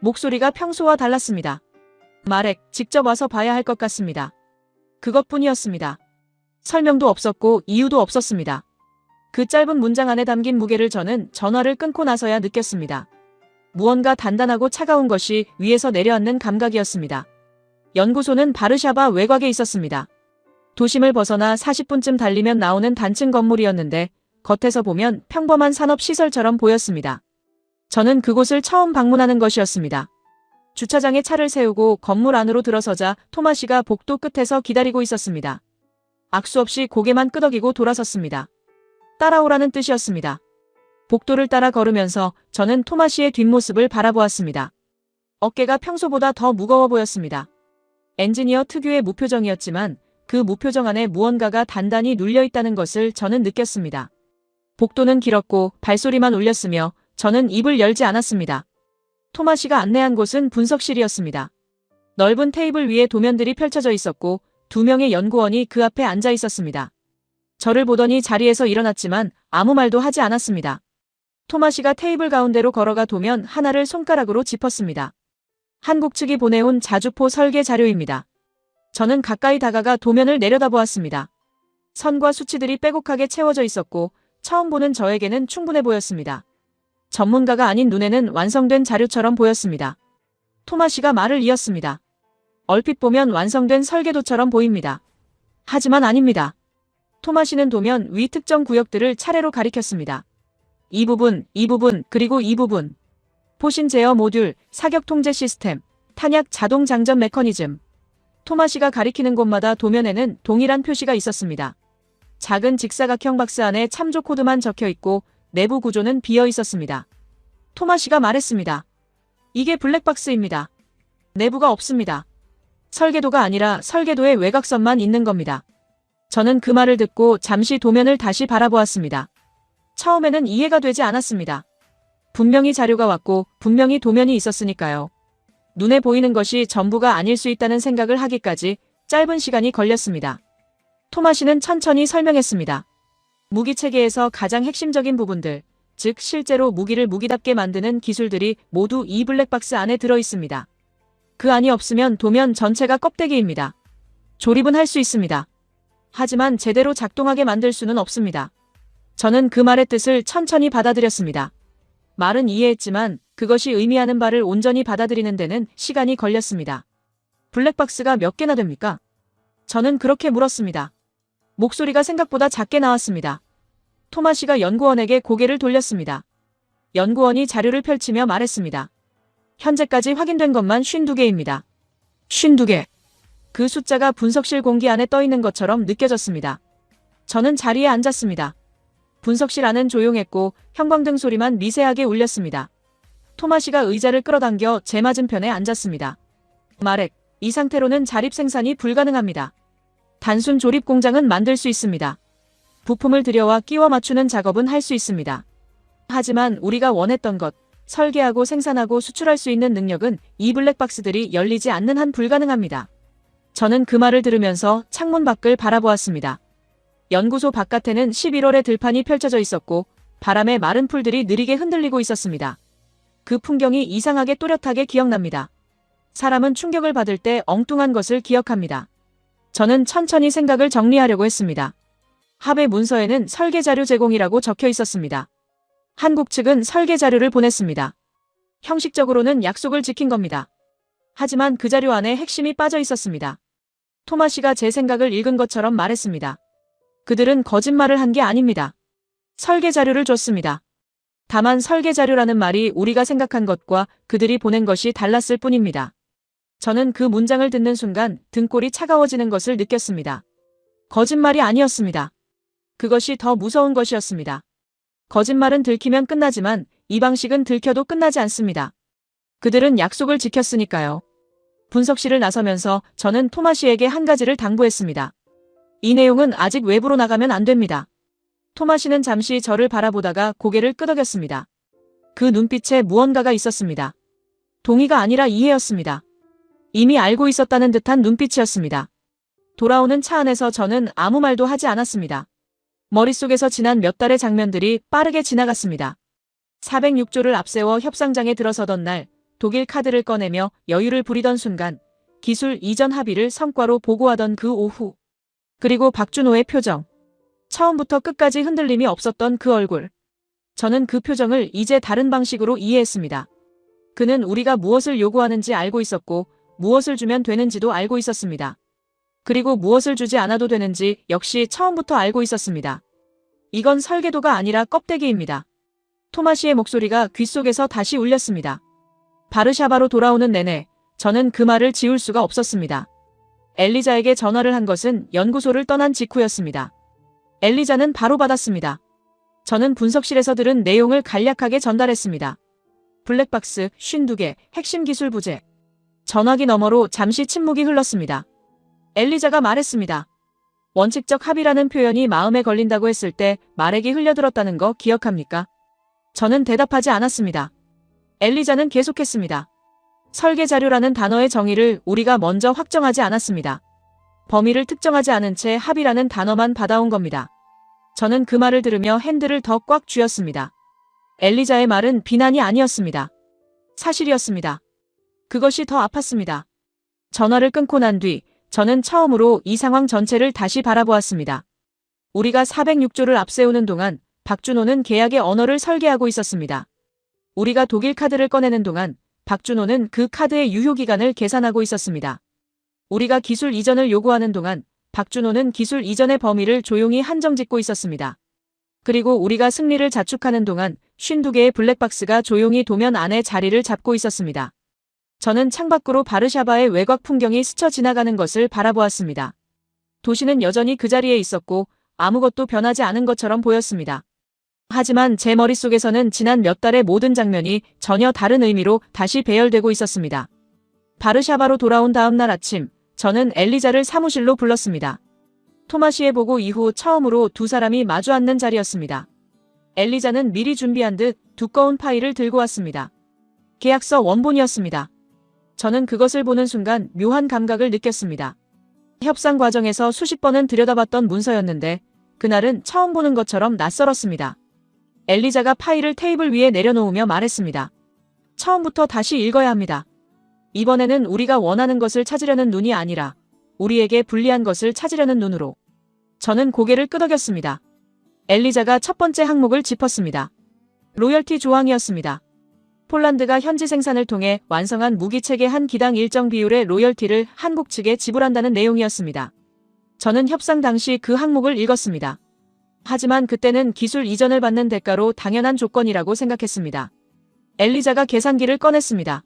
목소리가 평소와 달랐습니다. 마렉, 직접 와서 봐야 할 것 같습니다. 그것뿐이었습니다. 설명도 없었고 이유도 없었습니다. 그 짧은 문장 안에 담긴 무게를 저는 전화를 끊고 나서야 느꼈습니다. 무언가 단단하고 차가운 것이 위에서 내려앉는 감각이었습니다. 연구소는 바르샤바 외곽에 있었습니다. 도심을 벗어나 40분쯤 달리면 나오는 단층 건물이었는데 겉에서 보면 평범한 산업시설처럼 보였습니다. 저는 그곳을 처음 방문하는 것이었습니다. 주차장에 차를 세우고 건물 안으로 들어서자 토마시가 복도 끝에서 기다리고 있었습니다. 악수 없이 고개만 끄덕이고 돌아섰습니다. 따라오라는 뜻이었습니다. 복도를 따라 걸으면서 저는 토마시의 뒷모습을 바라보았습니다. 어깨가 평소보다 더 무거워 보였습니다. 엔지니어 특유의 무표정이었지만 그 무표정 안에 무언가가 단단히 눌려있다는 것을 저는 느꼈습니다. 복도는 길었고 발소리만 울렸으며 저는 입을 열지 않았습니다. 토마시가 안내한 곳은 분석실이었습니다. 넓은 테이블 위에 도면들이 펼쳐져 있었고 2명의 연구원이 그 앞에 앉아 있었습니다. 저를 보더니 자리에서 일어났지만 아무 말도 하지 않았습니다. 토마시가 테이블 가운데로 걸어가 도면 하나를 손가락으로 짚었습니다. 한국 측이 보내온 자주포 설계 자료입니다. 저는 가까이 다가가 도면을 내려다보았습니다. 선과 수치들이 빼곡하게 채워져 있었고 처음 보는 저에게는 충분해 보였습니다. 전문가가 아닌 눈에는 완성된 자료처럼 보였습니다. 토마시가 말을 이었습니다. 얼핏 보면 완성된 설계도처럼 보입니다. 하지만 아닙니다. 토마시는 도면 위 특정 구역들을 차례로 가리켰습니다. 이 부분, 그리고 이 부분. 포신 제어 모듈, 사격 통제 시스템, 탄약 자동 장전 메커니즘. 토마시가 가리키는 곳마다 도면에는 동일한 표시가 있었습니다. 작은 직사각형 박스 안에 참조 코드만 적혀 있고 내부 구조는 비어 있었습니다. 토마시가 말했습니다. 이게 블랙박스입니다. 내부가 없습니다. 설계도가 아니라 설계도의 외곽선만 있는 겁니다. 저는 그 말을 듣고 잠시 도면을 다시 바라보았습니다. 처음에는 이해가 되지 않았습니다. 분명히 자료가 왔고 분명히 도면이 있었으니까요. 눈에 보이는 것이 전부가 아닐 수 있다는 생각을 하기까지 짧은 시간이 걸렸습니다. 토마시는 천천히 설명했습니다. 무기 체계에서 가장 핵심적인 부분들, 즉 실제로 무기를 무기답게 만드는 기술들이 모두 이 블랙박스 안에 들어 있습니다. 그 안이 없으면 도면 전체가 껍데기입니다. 조립은 할 수 있습니다. 하지만 제대로 작동하게 만들 수는 없습니다. 저는 그 말의 뜻을 천천히 받아들였습니다. 말은 이해했지만 그것이 의미하는 바를 온전히 받아들이는 데는 시간이 걸렸습니다. 블랙박스가 몇 개나 됩니까? 저는 그렇게 물었습니다. 목소리가 생각보다 작게 나왔습니다. 토마시가 연구원에게 고개를 돌렸습니다. 연구원이 자료를 펼치며 말했습니다. 현재까지 확인된 것만 52개입니다. 52개. 그 숫자가 분석실 공기 안에 떠 있는 것처럼 느껴졌습니다. 저는 자리에 앉았습니다. 분석실 안은 조용했고 형광등 소리만 미세하게 울렸습니다. 토마시가 의자를 끌어당겨 제 맞은편에 앉았습니다. 마렉, 이 상태로는 자립 생산이 불가능합니다. 단순 조립 공장은 만들 수 있습니다. 부품을 들여와 끼워 맞추는 작업은 할 수 있습니다. 하지만 우리가 원했던 것, 설계하고 생산하고 수출할 수 있는 능력은 이 블랙박스들이 열리지 않는 한 불가능합니다. 저는 그 말을 들으면서 창문 밖을 바라보았습니다. 연구소 바깥에는 11월의 들판이 펼쳐져 있었고 바람에 마른 풀들이 느리게 흔들리고 있었습니다. 그 풍경이 이상하게 또렷하게 기억납니다. 사람은 충격을 받을 때 엉뚱한 것을 기억합니다. 저는 천천히 생각을 정리하려고 했습니다. 합의 문서에는 설계 자료 제공이라고 적혀 있었습니다. 한국 측은 설계 자료를 보냈습니다. 형식적으로는 약속을 지킨 겁니다. 하지만 그 자료 안에 핵심이 빠져 있었습니다. 토마시가 제 생각을 읽은 것처럼 말했습니다. 그들은 거짓말을 한 게 아닙니다. 설계 자료를 줬습니다. 다만 설계 자료라는 말이 우리가 생각한 것과 그들이 보낸 것이 달랐을 뿐입니다. 저는 그 문장을 듣는 순간 등골이 차가워지는 것을 느꼈습니다. 거짓말이 아니었습니다. 그것이 더 무서운 것이었습니다. 거짓말은 들키면 끝나지만 이 방식은 들켜도 끝나지 않습니다. 그들은 약속을 지켰으니까요. 분석실을 나서면서 저는 토마시에게 한 가지를 당부했습니다. 이 내용은 아직 외부로 나가면 안 됩니다. 토마시는 잠시 저를 바라보다가 고개를 끄덕였습니다. 그 눈빛에 무언가가 있었습니다. 동의가 아니라 이해였습니다. 이미 알고 있었다는 듯한 눈빛이었습니다. 돌아오는 차 안에서 저는 아무 말도 하지 않았습니다. 머릿속에서 지난 몇 달의 장면들이 빠르게 지나갔습니다. 406조를 앞세워 협상장에 들어서던 날, 독일 카드를 꺼내며 여유를 부리던 순간, 기술 이전 합의를 성과로 보고하던 그 오후. 그리고 박준호의 표정. 처음부터 끝까지 흔들림이 없었던 그 얼굴. 저는 그 표정을 이제 다른 방식으로 이해했습니다. 그는 우리가 무엇을 요구하는지 알고 있었고 무엇을 주면 되는지도 알고 있었습니다. 그리고 무엇을 주지 않아도 되는지 역시 처음부터 알고 있었습니다. 이건 설계도가 아니라 껍데기입니다. 토마시의 목소리가 귓속에서 다시 울렸습니다. 바르샤바로 돌아오는 내내 저는 그 말을 지울 수가 없었습니다. 엘리자에게 전화를 한 것은 연구소를 떠난 직후였습니다. 엘리자는 바로 받았습니다. 저는 분석실에서 들은 내용을 간략하게 전달했습니다. 블랙박스 52개, 핵심 기술 부재. 전화기 너머로 잠시 침묵이 흘렀습니다. 엘리자가 말했습니다. 원칙적 합의라는 표현이 마음에 걸린다고 했을 때 말액이 흘려들었다는 거 기억합니까? 저는 대답하지 않았습니다. 엘리자는 계속했습니다. 설계 자료라는 단어의 정의를 우리가 먼저 확정하지 않았습니다. 범위를 특정하지 않은 채 합의라는 단어만 받아온 겁니다. 저는 그 말을 들으며 핸들을 더 꽉 쥐었습니다. 엘리자의 말은 비난이 아니었습니다. 사실이었습니다. 그것이 더 아팠습니다. 전화를 끊고 난 뒤 저는 처음으로 이 상황 전체를 다시 바라보았습니다. 우리가 406조를 앞세우는 동안 박준호는 계약의 언어를 설계하고 있었습니다. 우리가 독일 카드를 꺼내는 동안 박준호는 그 카드의 유효기간을 계산하고 있었습니다. 우리가 기술 이전을 요구하는 동안 박준호는 기술 이전의 범위를 조용히 한정짓고 있었습니다. 그리고 우리가 승리를 자축하는 동안 52개의 블랙박스가 조용히 도면 안에 자리를 잡고 있었습니다. 저는 창밖으로 바르샤바의 외곽 풍경이 스쳐 지나가는 것을 바라보았습니다. 도시는 여전히 그 자리에 있었고 아무것도 변하지 않은 것처럼 보였습니다. 하지만 제 머릿속에서는 지난 몇 달의 모든 장면이 전혀 다른 의미로 다시 배열되고 있었습니다. 바르샤바로 돌아온 다음 날 아침, 저는 엘리자를 사무실로 불렀습니다. 토마시의 보고 이후 처음으로 두 사람이 마주 앉는 자리였습니다. 엘리자는 미리 준비한 듯 두꺼운 파일을 들고 왔습니다. 계약서 원본이었습니다. 저는 그것을 보는 순간 묘한 감각을 느꼈습니다. 협상 과정에서 수십 번은 들여다봤던 문서였는데 그날은 처음 보는 것처럼 낯설었습니다. 엘리자가 파일을 테이블 위에 내려놓으며 말했습니다. 처음부터 다시 읽어야 합니다. 이번에는 우리가 원하는 것을 찾으려는 눈이 아니라 우리에게 불리한 것을 찾으려는 눈으로. 저는 고개를 끄덕였습니다. 엘리자가 첫 번째 항목을 짚었습니다. 로열티 조항이었습니다. 폴란드가 현지 생산을 통해 완성한 무기체계 한 기당 일정 비율의 로열티를 한국 측에 지불한다는 내용이었습니다. 저는 협상 당시 그 항목을 읽었습니다. 하지만 그때는 기술 이전을 받는 대가로 당연한 조건이라고 생각했습니다. 엘리자가 계산기를 꺼냈습니다.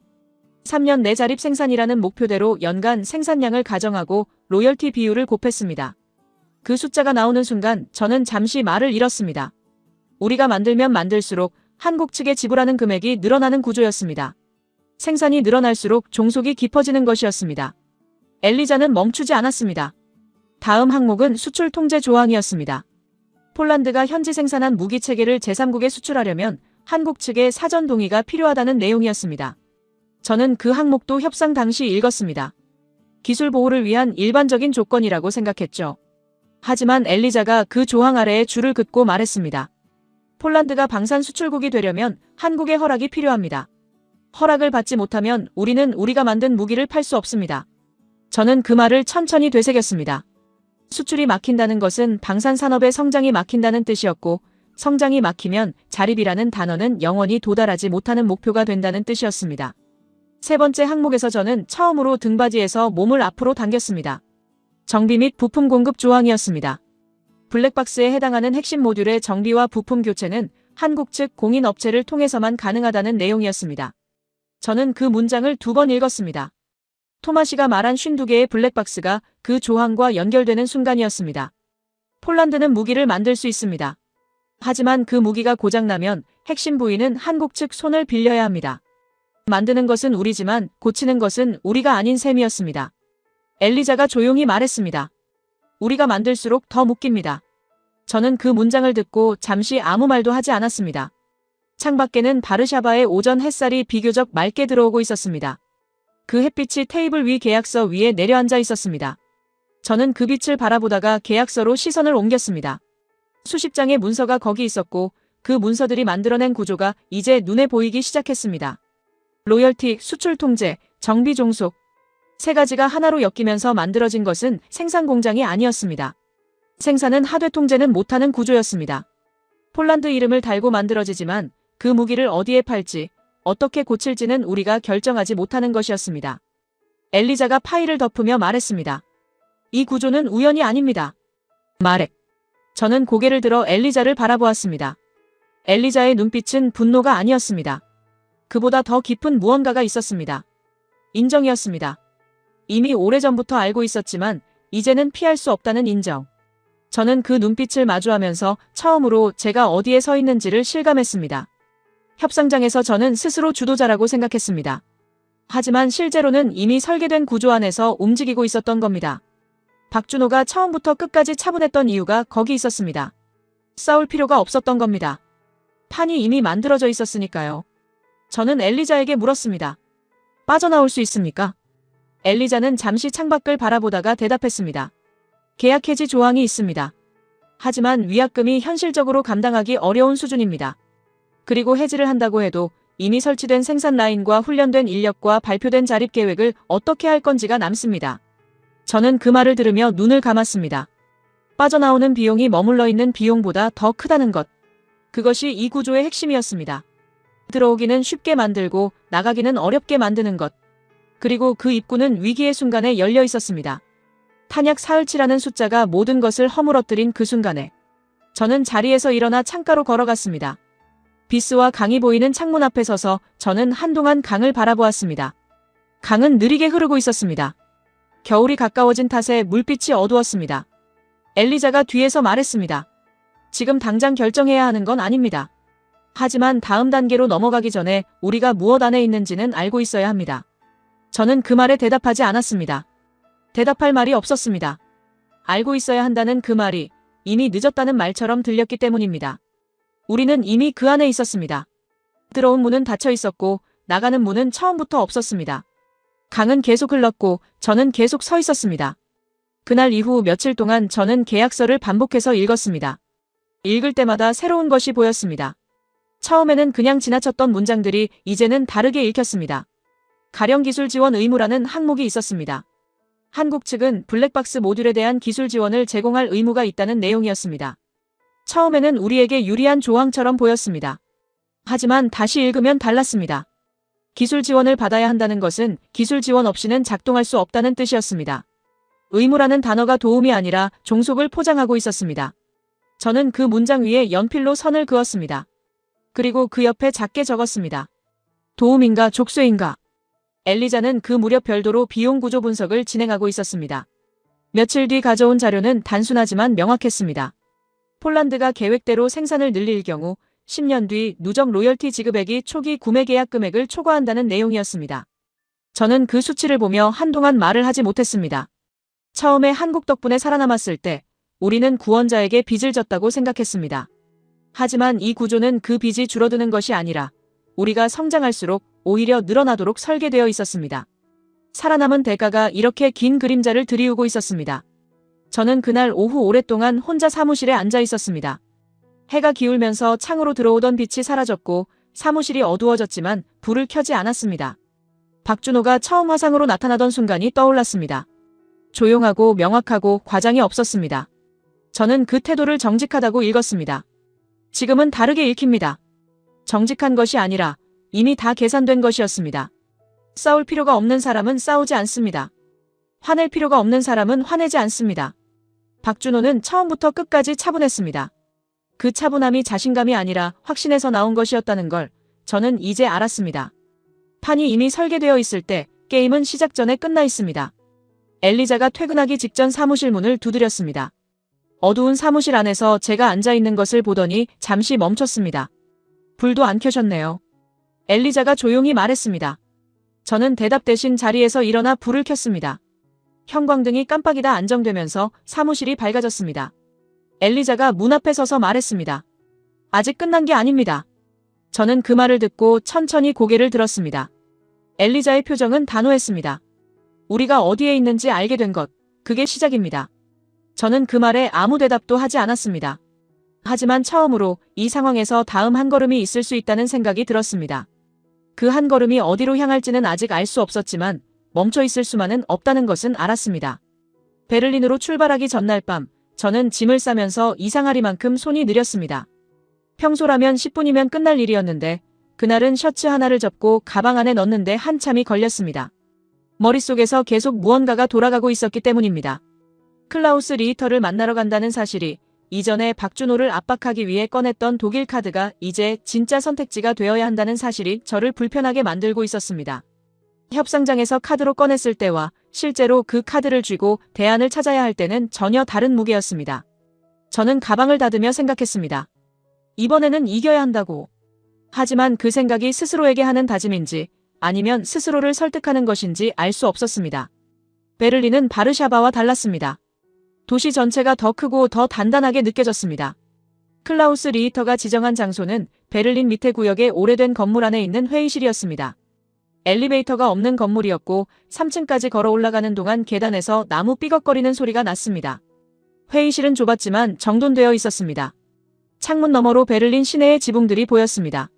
3년 내 자립 생산이라는 목표대로 연간 생산량을 가정하고 로열티 비율을 곱했습니다. 그 숫자가 나오는 순간 저는 잠시 말을 잃었습니다. 우리가 만들면 만들수록 한국 측에 지불하는 금액이 늘어나는 구조였습니다. 생산이 늘어날수록 종속이 깊어지는 것이었습니다. 엘리자는 멈추지 않았습니다. 다음 항목은 수출 통제 조항이었습니다. 폴란드가 현지 생산한 무기 체계를 제3국에 수출하려면 한국 측의 사전 동의가 필요하다는 내용이었습니다. 저는 그 항목도 협상 당시 읽었습니다. 기술 보호를 위한 일반적인 조건이라고 생각했죠. 하지만 엘리자가 그 조항 아래에 줄을 긋고 말했습니다. 폴란드가 방산 수출국이 되려면 한국의 허락이 필요합니다. 허락을 받지 못하면 우리는 우리가 만든 무기를 팔 수 없습니다. 저는 그 말을 천천히 되새겼습니다. 수출이 막힌다는 것은 방산 산업의 성장이 막힌다는 뜻이었고 성장이 막히면 자립이라는 단어는 영원히 도달하지 못하는 목표가 된다는 뜻이었습니다. 세 번째 항목에서 저는 처음으로 등받이에서 몸을 앞으로 당겼습니다. 정비 및 부품 공급 조항이었습니다. 블랙박스에 해당하는 핵심 모듈의 정비와 부품 교체는 한국 측 공인 업체를 통해서만 가능하다는 내용이었습니다. 저는 그 문장을 2번 읽었습니다. 토마시가 말한 52개의 블랙박스가 그 조항과 연결되는 순간이었습니다. 폴란드는 무기를 만들 수 있습니다. 하지만 그 무기가 고장나면 핵심 부위는 한국 측 손을 빌려야 합니다. 만드는 것은 우리지만 고치는 것은 우리가 아닌 셈이었습니다. 엘리자가 조용히 말했습니다. 우리가 만들수록 더 묶입니다. 저는 그 문장을 듣고 잠시 아무 말도 하지 않았습니다. 창밖에는 바르샤바의 오전 햇살이 비교적 맑게 들어오고 있었습니다. 그 햇빛이 테이블 위 계약서 위에 내려앉아 있었습니다. 저는 그 빛을 바라보다가 계약서로 시선을 옮겼습니다. 수십 장의 문서가 거기 있었고 그 문서들이 만들어낸 구조가 이제 눈에 보이기 시작했습니다. 로열티, 수출 통제, 정비 종속. 세 가지가 하나로 엮이면서 만들어진 것은 생산 공장이 아니었습니다. 생산은 하되 통제는 못하는 구조였습니다. 폴란드 이름을 달고 만들어지지만 그 무기를 어디에 팔지, 어떻게 고칠지는 우리가 결정하지 못하는 것이었습니다. 엘리자가 파일을 덮으며 말했습니다. 이 구조는 우연이 아닙니다. 말해. 저는 고개를 들어 엘리자를 바라보았습니다. 엘리자의 눈빛은 분노가 아니었습니다. 그보다 더 깊은 무언가가 있었습니다. 인정이었습니다. 이미 오래전부터 알고 있었지만 이제는 피할 수 없다는 인정. 저는 그 눈빛을 마주하면서 처음으로 제가 어디에 서 있는지를 실감했습니다. 협상장에서 저는 스스로 주도자라고 생각했습니다. 하지만 실제로는 이미 설계된 구조 안에서 움직이고 있었던 겁니다. 박준호가 처음부터 끝까지 차분했던 이유가 거기 있었습니다. 싸울 필요가 없었던 겁니다. 판이 이미 만들어져 있었으니까요. 저는 엘리자에게 물었습니다. 빠져나올 수 있습니까? 엘리자는 잠시 창밖을 바라보다가 대답했습니다. 계약 해지 조항이 있습니다. 하지만 위약금이 현실적으로 감당하기 어려운 수준입니다. 그리고 해지를 한다고 해도 이미 설치된 생산 라인과 훈련된 인력과 발표된 자립 계획을 어떻게 할 건지가 남습니다. 저는 그 말을 들으며 눈을 감았습니다. 빠져나오는 비용이 머물러 있는 비용보다 더 크다는 것. 그것이 이 구조의 핵심이었습니다. 들어오기는 쉽게 만들고 나가기는 어렵게 만드는 것. 그리고 그 입구는 위기의 순간에 열려 있었습니다. 탄약 사흘치라는 숫자가 모든 것을 허물어뜨린 그 순간에 저는 자리에서 일어나 창가로 걸어갔습니다. 비스와 강이 보이는 창문 앞에 서서 저는 한동안 강을 바라보았습니다. 강은 느리게 흐르고 있었습니다. 겨울이 가까워진 탓에 물빛이 어두웠습니다. 엘리자가 뒤에서 말했습니다. 지금 당장 결정해야 하는 건 아닙니다. 하지만 다음 단계로 넘어가기 전에 우리가 무엇 안에 있는지는 알고 있어야 합니다. 저는 그 말에 대답하지 않았습니다. 대답할 말이 없었습니다. 알고 있어야 한다는 그 말이 이미 늦었다는 말처럼 들렸기 때문입니다. 우리는 이미 그 안에 있었습니다. 들어온 문은 닫혀 있었고 나가는 문은 처음부터 없었습니다. 강은 계속 흘렀고 저는 계속 서 있었습니다. 그날 이후 며칠 동안 저는 계약서를 반복해서 읽었습니다. 읽을 때마다 새로운 것이 보였습니다. 처음에는 그냥 지나쳤던 문장들이 이제는 다르게 읽혔습니다. 가령 기술 지원 의무라는 항목이 있었습니다. 한국 측은 블랙박스 모듈에 대한 기술 지원을 제공할 의무가 있다는 내용이었습니다. 처음에는 우리에게 유리한 조항처럼 보였습니다. 하지만 다시 읽으면 달랐습니다. 기술 지원을 받아야 한다는 것은 기술 지원 없이는 작동할 수 없다는 뜻이었습니다. 의무라는 단어가 도움이 아니라 종속을 포장하고 있었습니다. 저는 그 문장 위에 연필로 선을 그었습니다. 그리고 그 옆에 작게 적었습니다. 도움인가 족쇄인가? 엘리자는 그 무렵 별도로 비용 구조 분석을 진행하고 있었습니다. 며칠 뒤 가져온 자료는 단순하지만 명확했습니다. 폴란드가 계획대로 생산을 늘릴 경우 10년 뒤 누적 로열티 지급액이 초기 구매 계약 금액을 초과한다는 내용이었습니다. 저는 그 수치를 보며 한동안 말을 하지 못했습니다. 처음에 한국 덕분에 살아남았을 때 우리는 구원자에게 빚을 졌다고 생각했습니다. 하지만 이 구조는 그 빚이 줄어드는 것이 아니라 우리가 성장할수록 오히려 늘어나도록 설계되어 있었습니다. 살아남은 대가가 이렇게 긴 그림자를 들이우고 있었습니다. 저는 그날 오후 오랫동안 혼자 사무실에 앉아 있었습니다. 해가 기울면서 창으로 들어오던 빛이 사라졌고 사무실이 어두워졌지만 불을 켜지 않았습니다. 박준호가 처음 화상으로 나타나던 순간이 떠올랐습니다. 조용하고 명확하고 과장이 없었습니다. 저는 그 태도를 정직하다고 읽었습니다. 지금은 다르게 읽힙니다. 정직한 것이 아니라 이미 다 계산된 것이었습니다. 싸울 필요가 없는 사람은 싸우지 않습니다. 화낼 필요가 없는 사람은 화내지 않습니다. 박준호는 처음부터 끝까지 차분했습니다. 그 차분함이 자신감이 아니라 확신에서 나온 것이었다는 걸 저는 이제 알았습니다. 판이 이미 설계되어 있을 때 게임은 시작 전에 끝나 있습니다. 엘리자가 퇴근하기 직전 사무실 문을 두드렸습니다. 어두운 사무실 안에서 제가 앉아 있는 것을 보더니 잠시 멈췄습니다. 불도 안 켜셨네요. 엘리자가 조용히 말했습니다. 저는 대답 대신 자리에서 일어나 불을 켰습니다. 형광등이 깜빡이다 안정되면서 사무실이 밝아졌습니다. 엘리자가 문 앞에 서서 말했습니다. 아직 끝난 게 아닙니다. 저는 그 말을 듣고 천천히 고개를 들었습니다. 엘리자의 표정은 단호했습니다. 우리가 어디에 있는지 알게 된 것, 그게 시작입니다. 저는 그 말에 아무 대답도 하지 않았습니다. 하지만 처음으로 이 상황에서 다음 한 걸음이 있을 수 있다는 생각이 들었습니다. 그 한 걸음이 어디로 향할지는 아직 알 수 없었지만 멈춰 있을 수만은 없다는 것은 알았습니다. 베를린으로 출발하기 전날 밤, 저는 짐을 싸면서 이상하리만큼 손이 느렸습니다. 평소라면 10분이면 끝날 일이었는데 그날은 셔츠 하나를 접고 가방 안에 넣는데 한참이 걸렸습니다. 머릿속에서 계속 무언가가 돌아가고 있었기 때문입니다. 클라우스 리히터를 만나러 간다는 사실이, 이전에 박준호를 압박하기 위해 꺼냈던 독일 카드가 이제 진짜 선택지가 되어야 한다는 사실이 저를 불편하게 만들고 있었습니다. 협상장에서 카드로 꺼냈을 때와 실제로 그 카드를 쥐고 대안을 찾아야 할 때는 전혀 다른 무게였습니다. 저는 가방을 닫으며 생각했습니다. 이번에는 이겨야 한다고. 하지만 그 생각이 스스로에게 하는 다짐인지 아니면 스스로를 설득하는 것인지 알 수 없었습니다. 베를린은 바르샤바와 달랐습니다. 도시 전체가 더 크고 더 단단하게 느껴졌습니다. 클라우스 리히터가 지정한 장소는 베를린 밑에 구역의 오래된 건물 안에 있는 회의실이었습니다. 엘리베이터가 없는 건물이었고 3층까지 걸어 올라가는 동안 계단에서 나무 삐걱거리는 소리가 났습니다. 회의실은 좁았지만 정돈되어 있었습니다. 창문 너머로 베를린 시내의 지붕들이 보였습니다.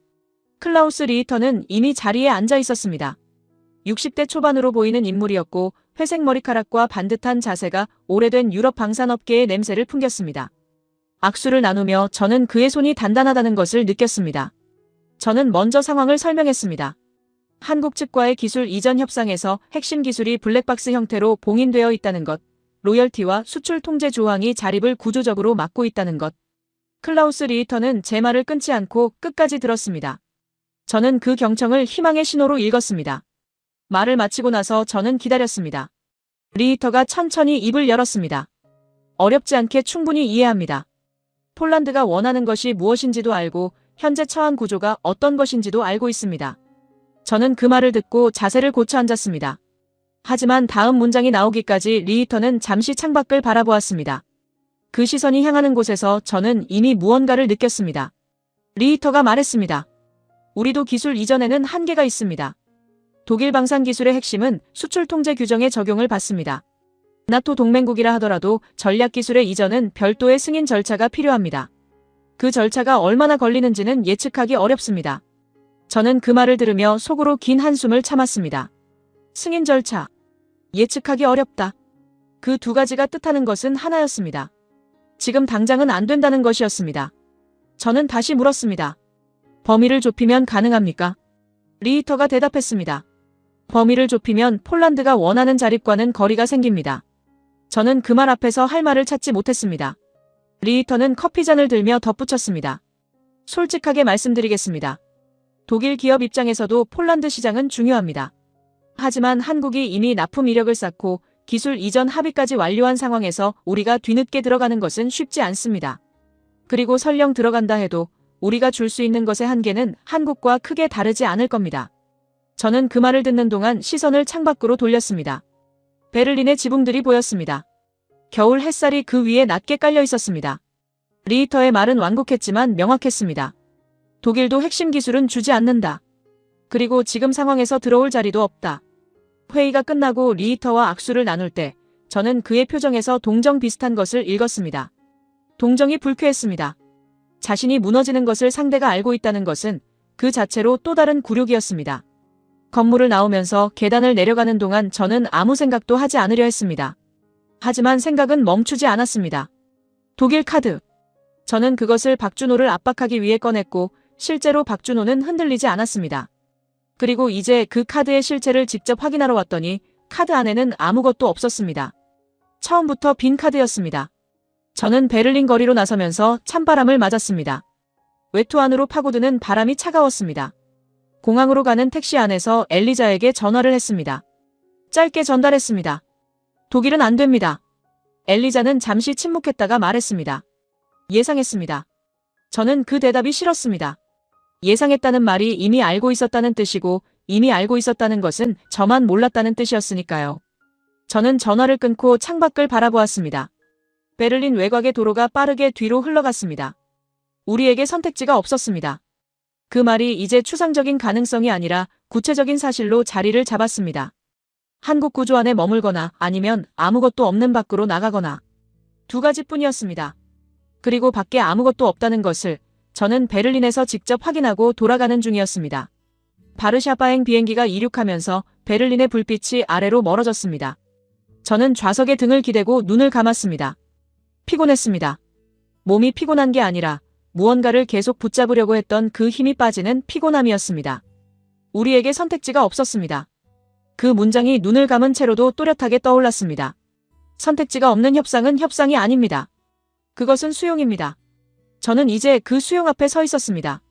클라우스 리히터는 이미 자리에 앉아 있었습니다. 60대 초반으로 보이는 인물이었고 회색 머리카락과 반듯한 자세가 오래된 유럽 방산업계의 냄새를 풍겼습니다. 악수를 나누며 저는 그의 손이 단단하다는 것을 느꼈습니다. 저는 먼저 상황을 설명했습니다. 한국 측과의 기술 이전 협상에서 핵심 기술이 블랙박스 형태로 봉인되어 있다는 것, 로열티와 수출 통제 조항이 자립을 구조적으로 막고 있다는 것. 클라우스 리히터는 제 말을 끊지 않고 끝까지 들었습니다. 저는 그 경청을 희망의 신호로 읽었습니다. 말을 마치고 나서 저는 기다렸습니다. 리히터가 천천히 입을 열었습니다. 어렵지 않게 충분히 이해합니다. 폴란드가 원하는 것이 무엇인지도 알고 현재 처한 구조가 어떤 것인지도 알고 있습니다. 저는 그 말을 듣고 자세를 고쳐 앉았습니다. 하지만 다음 문장이 나오기까지 리히터는 잠시 창밖을 바라보았습니다. 그 시선이 향하는 곳에서 저는 이미 무언가를 느꼈습니다. 리히터가 말했습니다. 우리도 기술 이전에는 한계가 있습니다. 독일 방산 기술의 핵심은 수출 통제 규정의 적용을 받습니다. 나토 동맹국이라 하더라도 전략 기술의 이전은 별도의 승인 절차가 필요합니다. 그 절차가 얼마나 걸리는지는 예측하기 어렵습니다. 저는 그 말을 들으며 속으로 긴 한숨을 참았습니다. 승인 절차. 예측하기 어렵다. 그 두 가지가 뜻하는 것은 하나였습니다. 지금 당장은 안 된다는 것이었습니다. 저는 다시 물었습니다. 범위를 좁히면 가능합니까? 리히터가 대답했습니다. 범위를 좁히면 폴란드가 원하는 자립과는 거리가 생깁니다. 저는 그 말 앞에서 할 말을 찾지 못했습니다. 리히터는 커피잔을 들며 덧붙였습니다. 솔직하게 말씀드리겠습니다. 독일 기업 입장에서도 폴란드 시장은 중요합니다. 하지만 한국이 이미 납품 이력을 쌓고 기술 이전 합의까지 완료한 상황에서 우리가 뒤늦게 들어가는 것은 쉽지 않습니다. 그리고 설령 들어간다 해도 우리가 줄 수 있는 것의 한계는 한국과 크게 다르지 않을 겁니다. 저는 그 말을 듣는 동안 시선을 창밖으로 돌렸습니다. 베를린의 지붕들이 보였습니다. 겨울 햇살이 그 위에 낮게 깔려 있었습니다. 리히터의 말은 완곡했지만 명확했습니다. 독일도 핵심 기술은 주지 않는다. 그리고 지금 상황에서 들어올 자리도 없다. 회의가 끝나고 리히터와 악수를 나눌 때 저는 그의 표정에서 동정 비슷한 것을 읽었습니다. 동정이 불쾌했습니다. 자신이 무너지는 것을 상대가 알고 있다는 것은 그 자체로 또 다른 굴욕이었습니다. 건물을 나오면서 계단을 내려가는 동안 저는 아무 생각도 하지 않으려 했습니다. 하지만 생각은 멈추지 않았습니다. 독일 카드. 저는 그것을 박준호를 압박하기 위해 꺼냈고 실제로 박준호는 흔들리지 않았습니다. 그리고 이제 그 카드의 실체를 직접 확인하러 왔더니 카드 안에는 아무것도 없었습니다. 처음부터 빈 카드였습니다. 저는 베를린 거리로 나서면서 찬바람을 맞았습니다. 외투 안으로 파고드는 바람이 차가웠습니다. 공항으로 가는 택시 안에서 엘리자에게 전화를 했습니다. 짧게 전달했습니다. 독일은 안 됩니다. 엘리자는 잠시 침묵했다가 말했습니다. 예상했습니다. 저는 그 대답이 싫었습니다. 예상했다는 말이 이미 알고 있었다는 뜻이고 이미 알고 있었다는 것은 저만 몰랐다는 뜻이었으니까요. 저는 전화를 끊고 창밖을 바라보았습니다. 베를린 외곽의 도로가 빠르게 뒤로 흘러갔습니다. 우리에게 선택지가 없었습니다. 그 말이 이제 추상적인 가능성이 아니라 구체적인 사실로 자리를 잡았습니다. 한국 구조 안에 머물거나 아니면 아무것도 없는 밖으로 나가거나 두 가지뿐이었습니다. 그리고 밖에 아무것도 없다는 것을 저는 베를린에서 직접 확인하고 돌아가는 중이었습니다. 바르샤바행 비행기가 이륙하면서 베를린의 불빛이 아래로 멀어졌습니다. 저는 좌석에 등을 기대고 눈을 감았습니다. 피곤했습니다. 몸이 피곤한 게 아니라 무언가를 계속 붙잡으려고 했던 그 힘이 빠지는 피곤함이었습니다. 우리에게 선택지가 없었습니다. 그 문장이 눈을 감은 채로도 또렷하게 떠올랐습니다. 선택지가 없는 협상은 협상이 아닙니다. 그것은 수용입니다. 저는 이제 그 수용 앞에 서 있었습니다.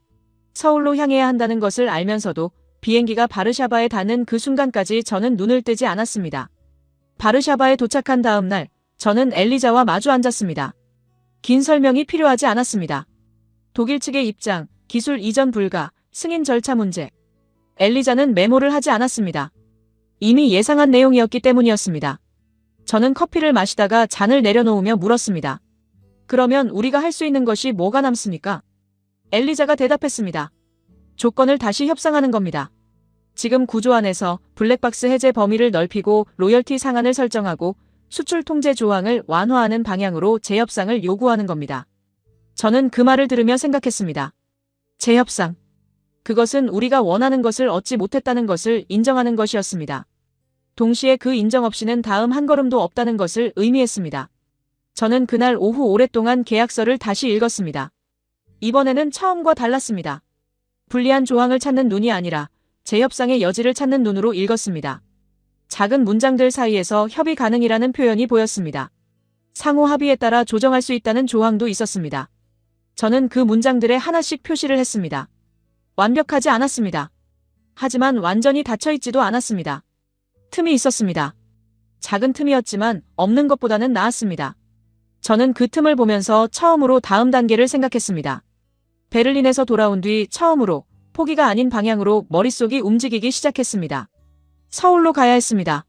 서울로 향해야 한다는 것을 알면서도 비행기가 바르샤바에 닿는 그 순간까지 저는 눈을 떼지 않았습니다. 바르샤바에 도착한 다음 날, 저는 엘리자와 마주 앉았습니다. 긴 설명이 필요하지 않았습니다. 독일 측의 입장, 기술 이전 불가, 승인 절차 문제. 엘리자는 메모를 하지 않았습니다. 이미 예상한 내용이었기 때문이었습니다. 저는 커피를 마시다가 잔을 내려놓으며 물었습니다. 그러면 우리가 할 수 있는 것이 뭐가 남습니까? 엘리자가 대답했습니다. 조건을 다시 협상하는 겁니다. 지금 구조 안에서 블랙박스 해제 범위를 넓히고 로열티 상한을 설정하고 수출 통제 조항을 완화하는 방향으로 재협상을 요구하는 겁니다. 저는 그 말을 들으며 생각했습니다. 재협상. 그것은 우리가 원하는 것을 얻지 못했다는 것을 인정하는 것이었습니다. 동시에 그 인정 없이는 다음 한 걸음도 없다는 것을 의미했습니다. 저는 그날 오후 오랫동안 계약서를 다시 읽었습니다. 이번에는 처음과 달랐습니다. 불리한 조항을 찾는 눈이 아니라 재협상의 여지를 찾는 눈으로 읽었습니다. 작은 문장들 사이에서 협의 가능이라는 표현이 보였습니다. 상호 합의에 따라 조정할 수 있다는 조항도 있었습니다. 저는 그 문장들에 하나씩 표시를 했습니다. 완벽하지 않았습니다. 하지만 완전히 닫혀있지도 않았습니다. 틈이 있었습니다. 작은 틈이었지만 없는 것보다는 나았습니다. 저는 그 틈을 보면서 처음으로 다음 단계를 생각했습니다. 베를린에서 돌아온 뒤 처음으로 포기가 아닌 방향으로 머릿속이 움직이기 시작했습니다. 서울로 가야 했습니다.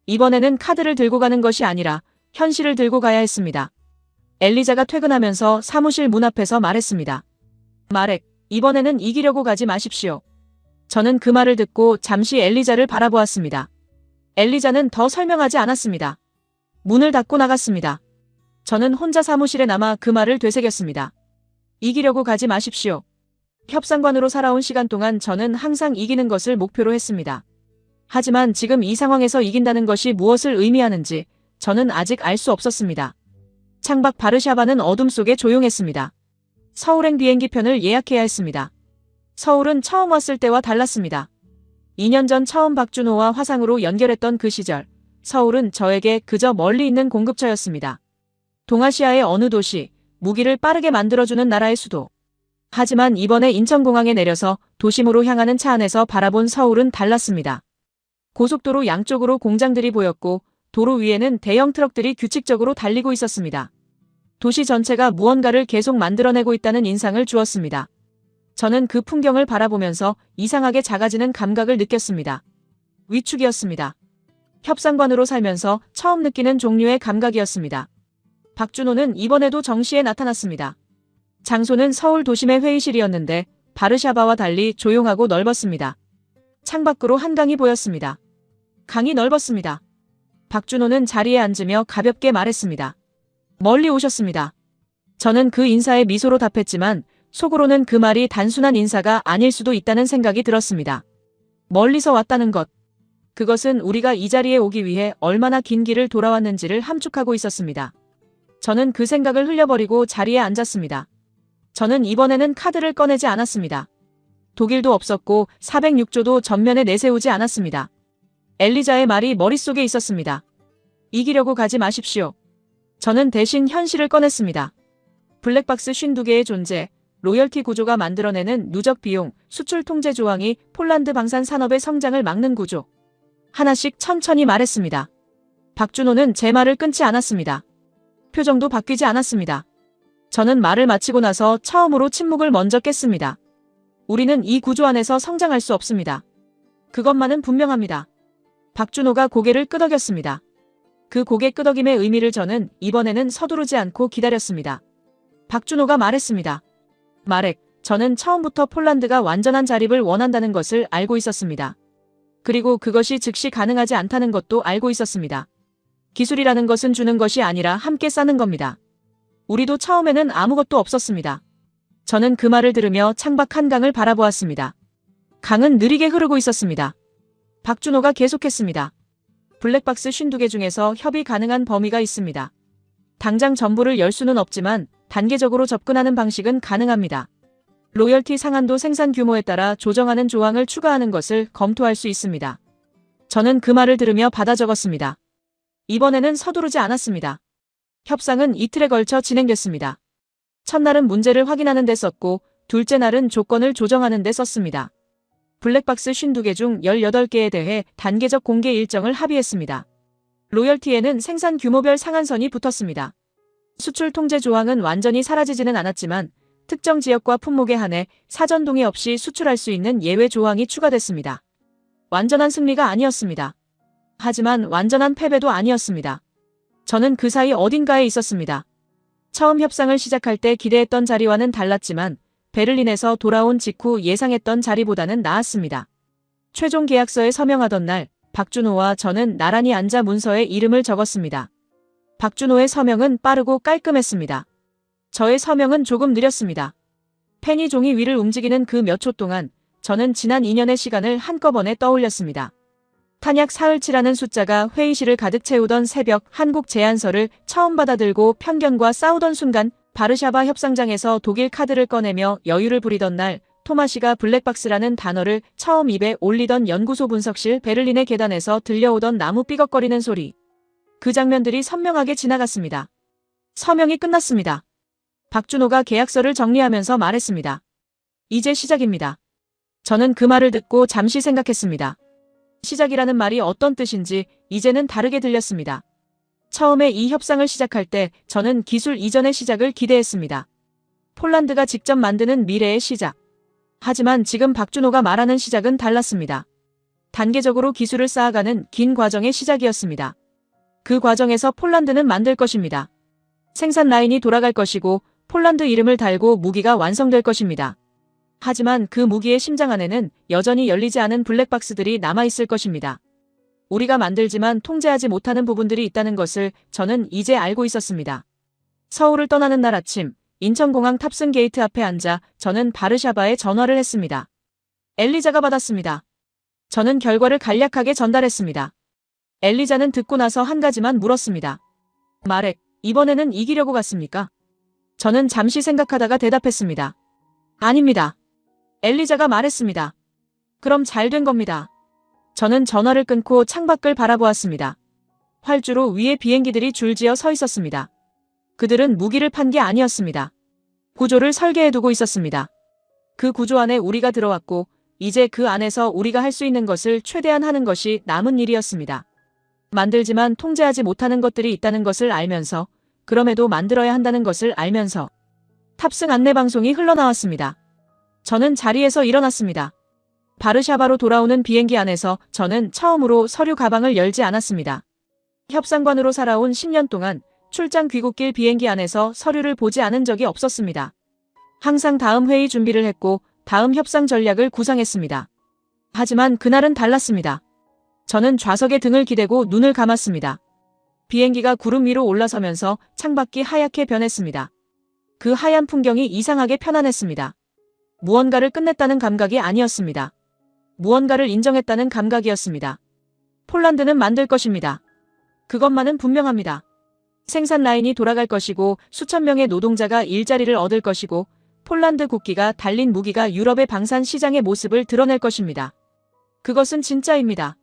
이번에는 카드를 들고 가는 것이 아니라 현실을 들고 가야 했습니다. 엘리자가 퇴근하면서 사무실 문 앞에서 말했습니다. 마렉, 이번에는 이기려고 가지 마십시오. 저는 그 말을 듣고 잠시 엘리자를 바라보았습니다. 엘리자는 더 설명하지 않았습니다. 문을 닫고 나갔습니다. 저는 혼자 사무실에 남아 그 말을 되새겼습니다. 이기려고 가지 마십시오. 협상관으로 살아온 시간 동안 저는 항상 이기는 것을 목표로 했습니다. 하지만 지금 이 상황에서 이긴다는 것이 무엇을 의미하는지 저는 아직 알 수 없었습니다. 창밖 바르샤바는 어둠 속에 조용했습니다. 서울행 비행기편을 예약해야 했습니다. 서울은 처음 왔을 때와 달랐습니다. 2년 전 처음 박준호와 화상으로 연결했던 그 시절, 서울은 저에게 그저 멀리 있는 공급처였습니다. 동아시아의 어느 도시, 무기를 빠르게 만들어주는 나라의 수도. 하지만 이번에 인천공항에 내려서 도심으로 향하는 차 안에서 바라본 서울은 달랐습니다. 고속도로 양쪽으로 공장들이 보였고 도로 위에는 대형 트럭들이 규칙적으로 달리고 있었습니다. 도시 전체가 무언가를 계속 만들어내고 있다는 인상을 주었습니다. 저는 그 풍경을 바라보면서 이상하게 작아지는 감각을 느꼈습니다. 위축이었습니다. 협상관으로 살면서 처음 느끼는 종류의 감각이었습니다. 박준호는 이번에도 정시에 나타났습니다. 장소는 서울 도심의 회의실이었는데 바르샤바와 달리 조용하고 넓었습니다. 창밖으로 한강이 보였습니다. 강이 넓었습니다. 박준호는 자리에 앉으며 가볍게 말했습니다. 멀리 오셨습니다. 저는 그 인사에 미소로 답했지만 속으로는 그 말이 단순한 인사가 아닐 수도 있다는 생각이 들었습니다. 멀리서 왔다는 것. 그것은 우리가 이 자리에 오기 위해 얼마나 긴 길을 돌아왔는지를 함축하고 있었습니다. 저는 그 생각을 흘려버리고 자리에 앉았습니다. 저는 이번에는 카드를 꺼내지 않았습니다. 독일도 없었고 406조도 전면에 내세우지 않았습니다. 엘리자의 말이 머릿속에 있었습니다. 이기려고 가지 마십시오. 저는 대신 현실을 꺼냈습니다. 블랙박스 52개의 존재, 로열티 구조가 만들어내는 누적 비용, 수출 통제 조항이 폴란드 방산 산업의 성장을 막는 구조. 하나씩 천천히 말했습니다. 박준호는 제 말을 끊지 않았습니다. 표정도 바뀌지 않았습니다. 저는 말을 마치고 나서 처음으로 침묵을 먼저 깼습니다. 우리는 이 구조 안에서 성장할 수 없습니다. 그것만은 분명합니다. 박준호가 고개를 끄덕였습니다. 그 고개 끄덕임의 의미를 저는 이번에는 서두르지 않고 기다렸습니다. 박준호가 말했습니다. 마렉, 저는 처음부터 폴란드가 완전한 자립을 원한다는 것을 알고 있었습니다. 그리고 그것이 즉시 가능하지 않다는 것도 알고 있었습니다. 기술이라는 것은 주는 것이 아니라 함께 쌓는 겁니다. 우리도 처음에는 아무것도 없었습니다. 저는 그 말을 들으며 창밖 한강을 바라보았습니다. 강은 느리게 흐르고 있었습니다. 박준호가 계속했습니다. 블랙박스 52개 중에서 협의 가능한 범위가 있습니다. 당장 전부를 열 수는 없지만 단계적으로 접근하는 방식은 가능합니다. 로열티 상한도 생산 규모에 따라 조정하는 조항을 추가하는 것을 검토할 수 있습니다. 저는 그 말을 들으며 받아 적었습니다. 이번에는 서두르지 않았습니다. 협상은 이틀에 걸쳐 진행됐습니다. 첫날은 문제를 확인하는 데 썼고 둘째 날은 조건을 조정하는 데 썼습니다. 블랙박스 52개 중 18개에 대해 단계적 공개 일정을 합의했습니다. 로열티에는 생산 규모별 상한선이 붙었습니다. 수출 통제 조항은 완전히 사라지지는 않았지만 특정 지역과 품목에 한해 사전 동의 없이 수출할 수 있는 예외 조항이 추가됐습니다. 완전한 승리가 아니었습니다. 하지만 완전한 패배도 아니었습니다. 저는 그 사이 어딘가에 있었습니다. 처음 협상을 시작할 때 기대했던 자리와는 달랐지만 베를린에서 돌아온 직후 예상했던 자리보다는 나았습니다. 최종 계약서에 서명하던 날 박준호와 저는 나란히 앉아 문서에 이름을 적었습니다. 박준호의 서명은 빠르고 깔끔했습니다. 저의 서명은 조금 느렸습니다. 펜이 종이 위를 움직이는 그 몇 초 동안 저는 지난 2년의 시간을 한꺼번에 떠올렸습니다. 탄약 사흘치라는 숫자가 회의실을 가득 채우던 새벽 한국 제안서를 처음 받아들고 편견과 싸우던 순간 바르샤바 협상장에서 독일 카드를 꺼내며 여유를 부리던 날 토마시가 블랙박스라는 단어를 처음 입에 올리던 연구소 분석실 베를린의 계단에서 들려오던 나무 삐걱거리는 소리. 그 장면들이 선명하게 지나갔습니다. 서명이 끝났습니다. 박준호가 계약서를 정리하면서 말했습니다. 이제 시작입니다. 저는 그 말을 듣고 잠시 생각했습니다. 시작이라는 말이 어떤 뜻인지 이제는 다르게 들렸습니다. 처음에 이 협상을 시작할 때 저는 기술 이전의 시작을 기대했습니다. 폴란드가 직접 만드는 미래의 시작. 하지만 지금 박준호가 말하는 시작은 달랐습니다. 단계적으로 기술을 쌓아가는 긴 과정의 시작이었습니다. 그 과정에서 폴란드는 만들 것입니다. 생산 라인이 돌아갈 것이고 폴란드 이름을 달고 무기가 완성될 것입니다. 하지만 그 무기의 심장 안에는 여전히 열리지 않은 블랙박스들이 남아있을 것입니다. 우리가 만들지만 통제하지 못하는 부분들이 있다는 것을 저는 이제 알고 있었습니다. 서울을 떠나는 날 아침, 인천공항 탑승 게이트 앞에 앉아 저는 바르샤바에 전화를 했습니다. 엘리자가 받았습니다. 저는 결과를 간략하게 전달했습니다. 엘리자는 듣고 나서 한 가지만 물었습니다. 마렉, 이번에는 이기려고 갔습니까? 저는 잠시 생각하다가 대답했습니다. 아닙니다. 엘리자가 말했습니다. 그럼 잘 된 겁니다. 저는 전화를 끊고 창밖을 바라보았습니다. 활주로 위에 비행기들이 줄지어 서 있었습니다. 그들은 무기를 판 게 아니었습니다. 구조를 설계해두고 있었습니다. 그 구조 안에 우리가 들어왔고 이제 그 안에서 우리가 할 수 있는 것을 최대한 하는 것이 남은 일이었습니다. 만들지만 통제하지 못하는 것들이 있다는 것을 알면서 그럼에도 만들어야 한다는 것을 알면서 탑승 안내 방송이 흘러나왔습니다. 저는 자리에서 일어났습니다. 바르샤바로 돌아오는 비행기 안에서 저는 처음으로 서류 가방을 열지 않았습니다. 협상관으로 살아온 10년 동안 출장 귀국길 비행기 안에서 서류를 보지 않은 적이 없었습니다. 항상 다음 회의 준비를 했고 다음 협상 전략을 구상했습니다. 하지만 그날은 달랐습니다. 저는 좌석에 등을 기대고 눈을 감았습니다. 비행기가 구름 위로 올라서면서 창밖이 하얗게 변했습니다. 그 하얀 풍경이 이상하게 편안했습니다. 무언가를 끝냈다는 감각이 아니었습니다. 무언가를 인정했다는 감각이었습니다. 폴란드는 만들 것입니다. 그것만은 분명합니다. 생산 라인이 돌아갈 것이고 수천 명의 노동자가 일자리를 얻을 것이고 폴란드 국기가 달린 무기가 유럽의 방산 시장의 모습을 드러낼 것입니다. 그것은 진짜입니다.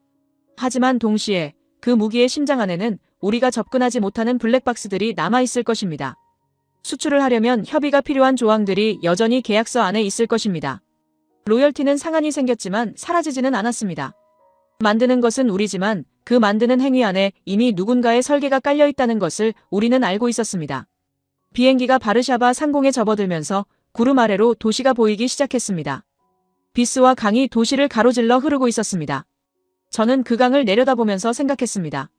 하지만 동시에 그 무기의 심장 안에는 우리가 접근하지 못하는 블랙박스들이 남아있을 것입니다. 수출을 하려면 협의가 필요한 조항들이 여전히 계약서 안에 있을 것입니다. 로열티는 상한이 생겼지만 사라지지는 않았습니다. 만드는 것은 우리지만 그 만드는 행위 안에 이미 누군가의 설계가 깔려 있다는 것을 우리는 알고 있었습니다. 비행기가 바르샤바 상공에 접어들면서 구름 아래로 도시가 보이기 시작했습니다. 비스와 강이 도시를 가로질러 흐르고 있었습니다. 저는 그 강을 내려다보면서 생각했습니다.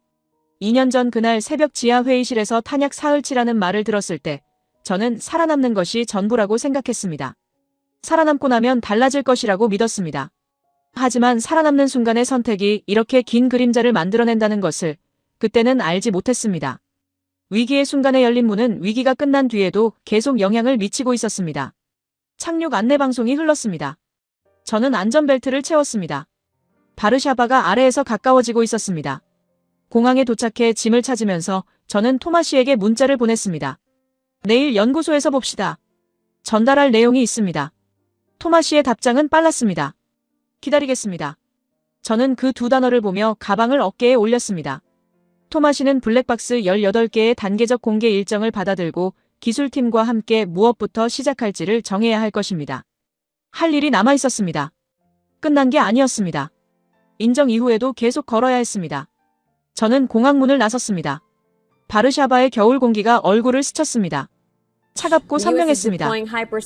2년 전 그날 새벽 지하 회의실에서 탄약 사흘치라는 말을 들었을 때 저는 살아남는 것이 전부라고 생각했습니다. 살아남고 나면 달라질 것이라고 믿었습니다. 하지만 살아남는 순간의 선택이 이렇게 긴 그림자를 만들어낸다는 것을 그때는 알지 못했습니다. 위기의 순간에 열린 문은 위기가 끝난 뒤에도 계속 영향을 미치고 있었습니다. 착륙 안내 방송이 흘렀습니다. 저는 안전벨트를 채웠습니다. 바르샤바가 아래에서 가까워지고 있었습니다. 공항에 도착해 짐을 찾으면서 저는 토마시에게 문자를 보냈습니다. 내일 연구소에서 봅시다. 전달할 내용이 있습니다. 토마시의 답장은 빨랐습니다. 기다리겠습니다. 저는 그 두 단어를 보며 가방을 어깨에 올렸습니다. 토마시는 블랙박스 18개의 단계적 공개 일정을 받아들고 기술팀과 함께 무엇부터 시작할지를 정해야 할 것입니다. 할 일이 남아 있었습니다. 끝난 게 아니었습니다. 인정 이후에도 계속 걸어야 했습니다. 저는 공항문을 나섰습니다. 바르샤바의 겨울 공기가 얼굴을 스쳤습니다. 차갑고 선명했습니다.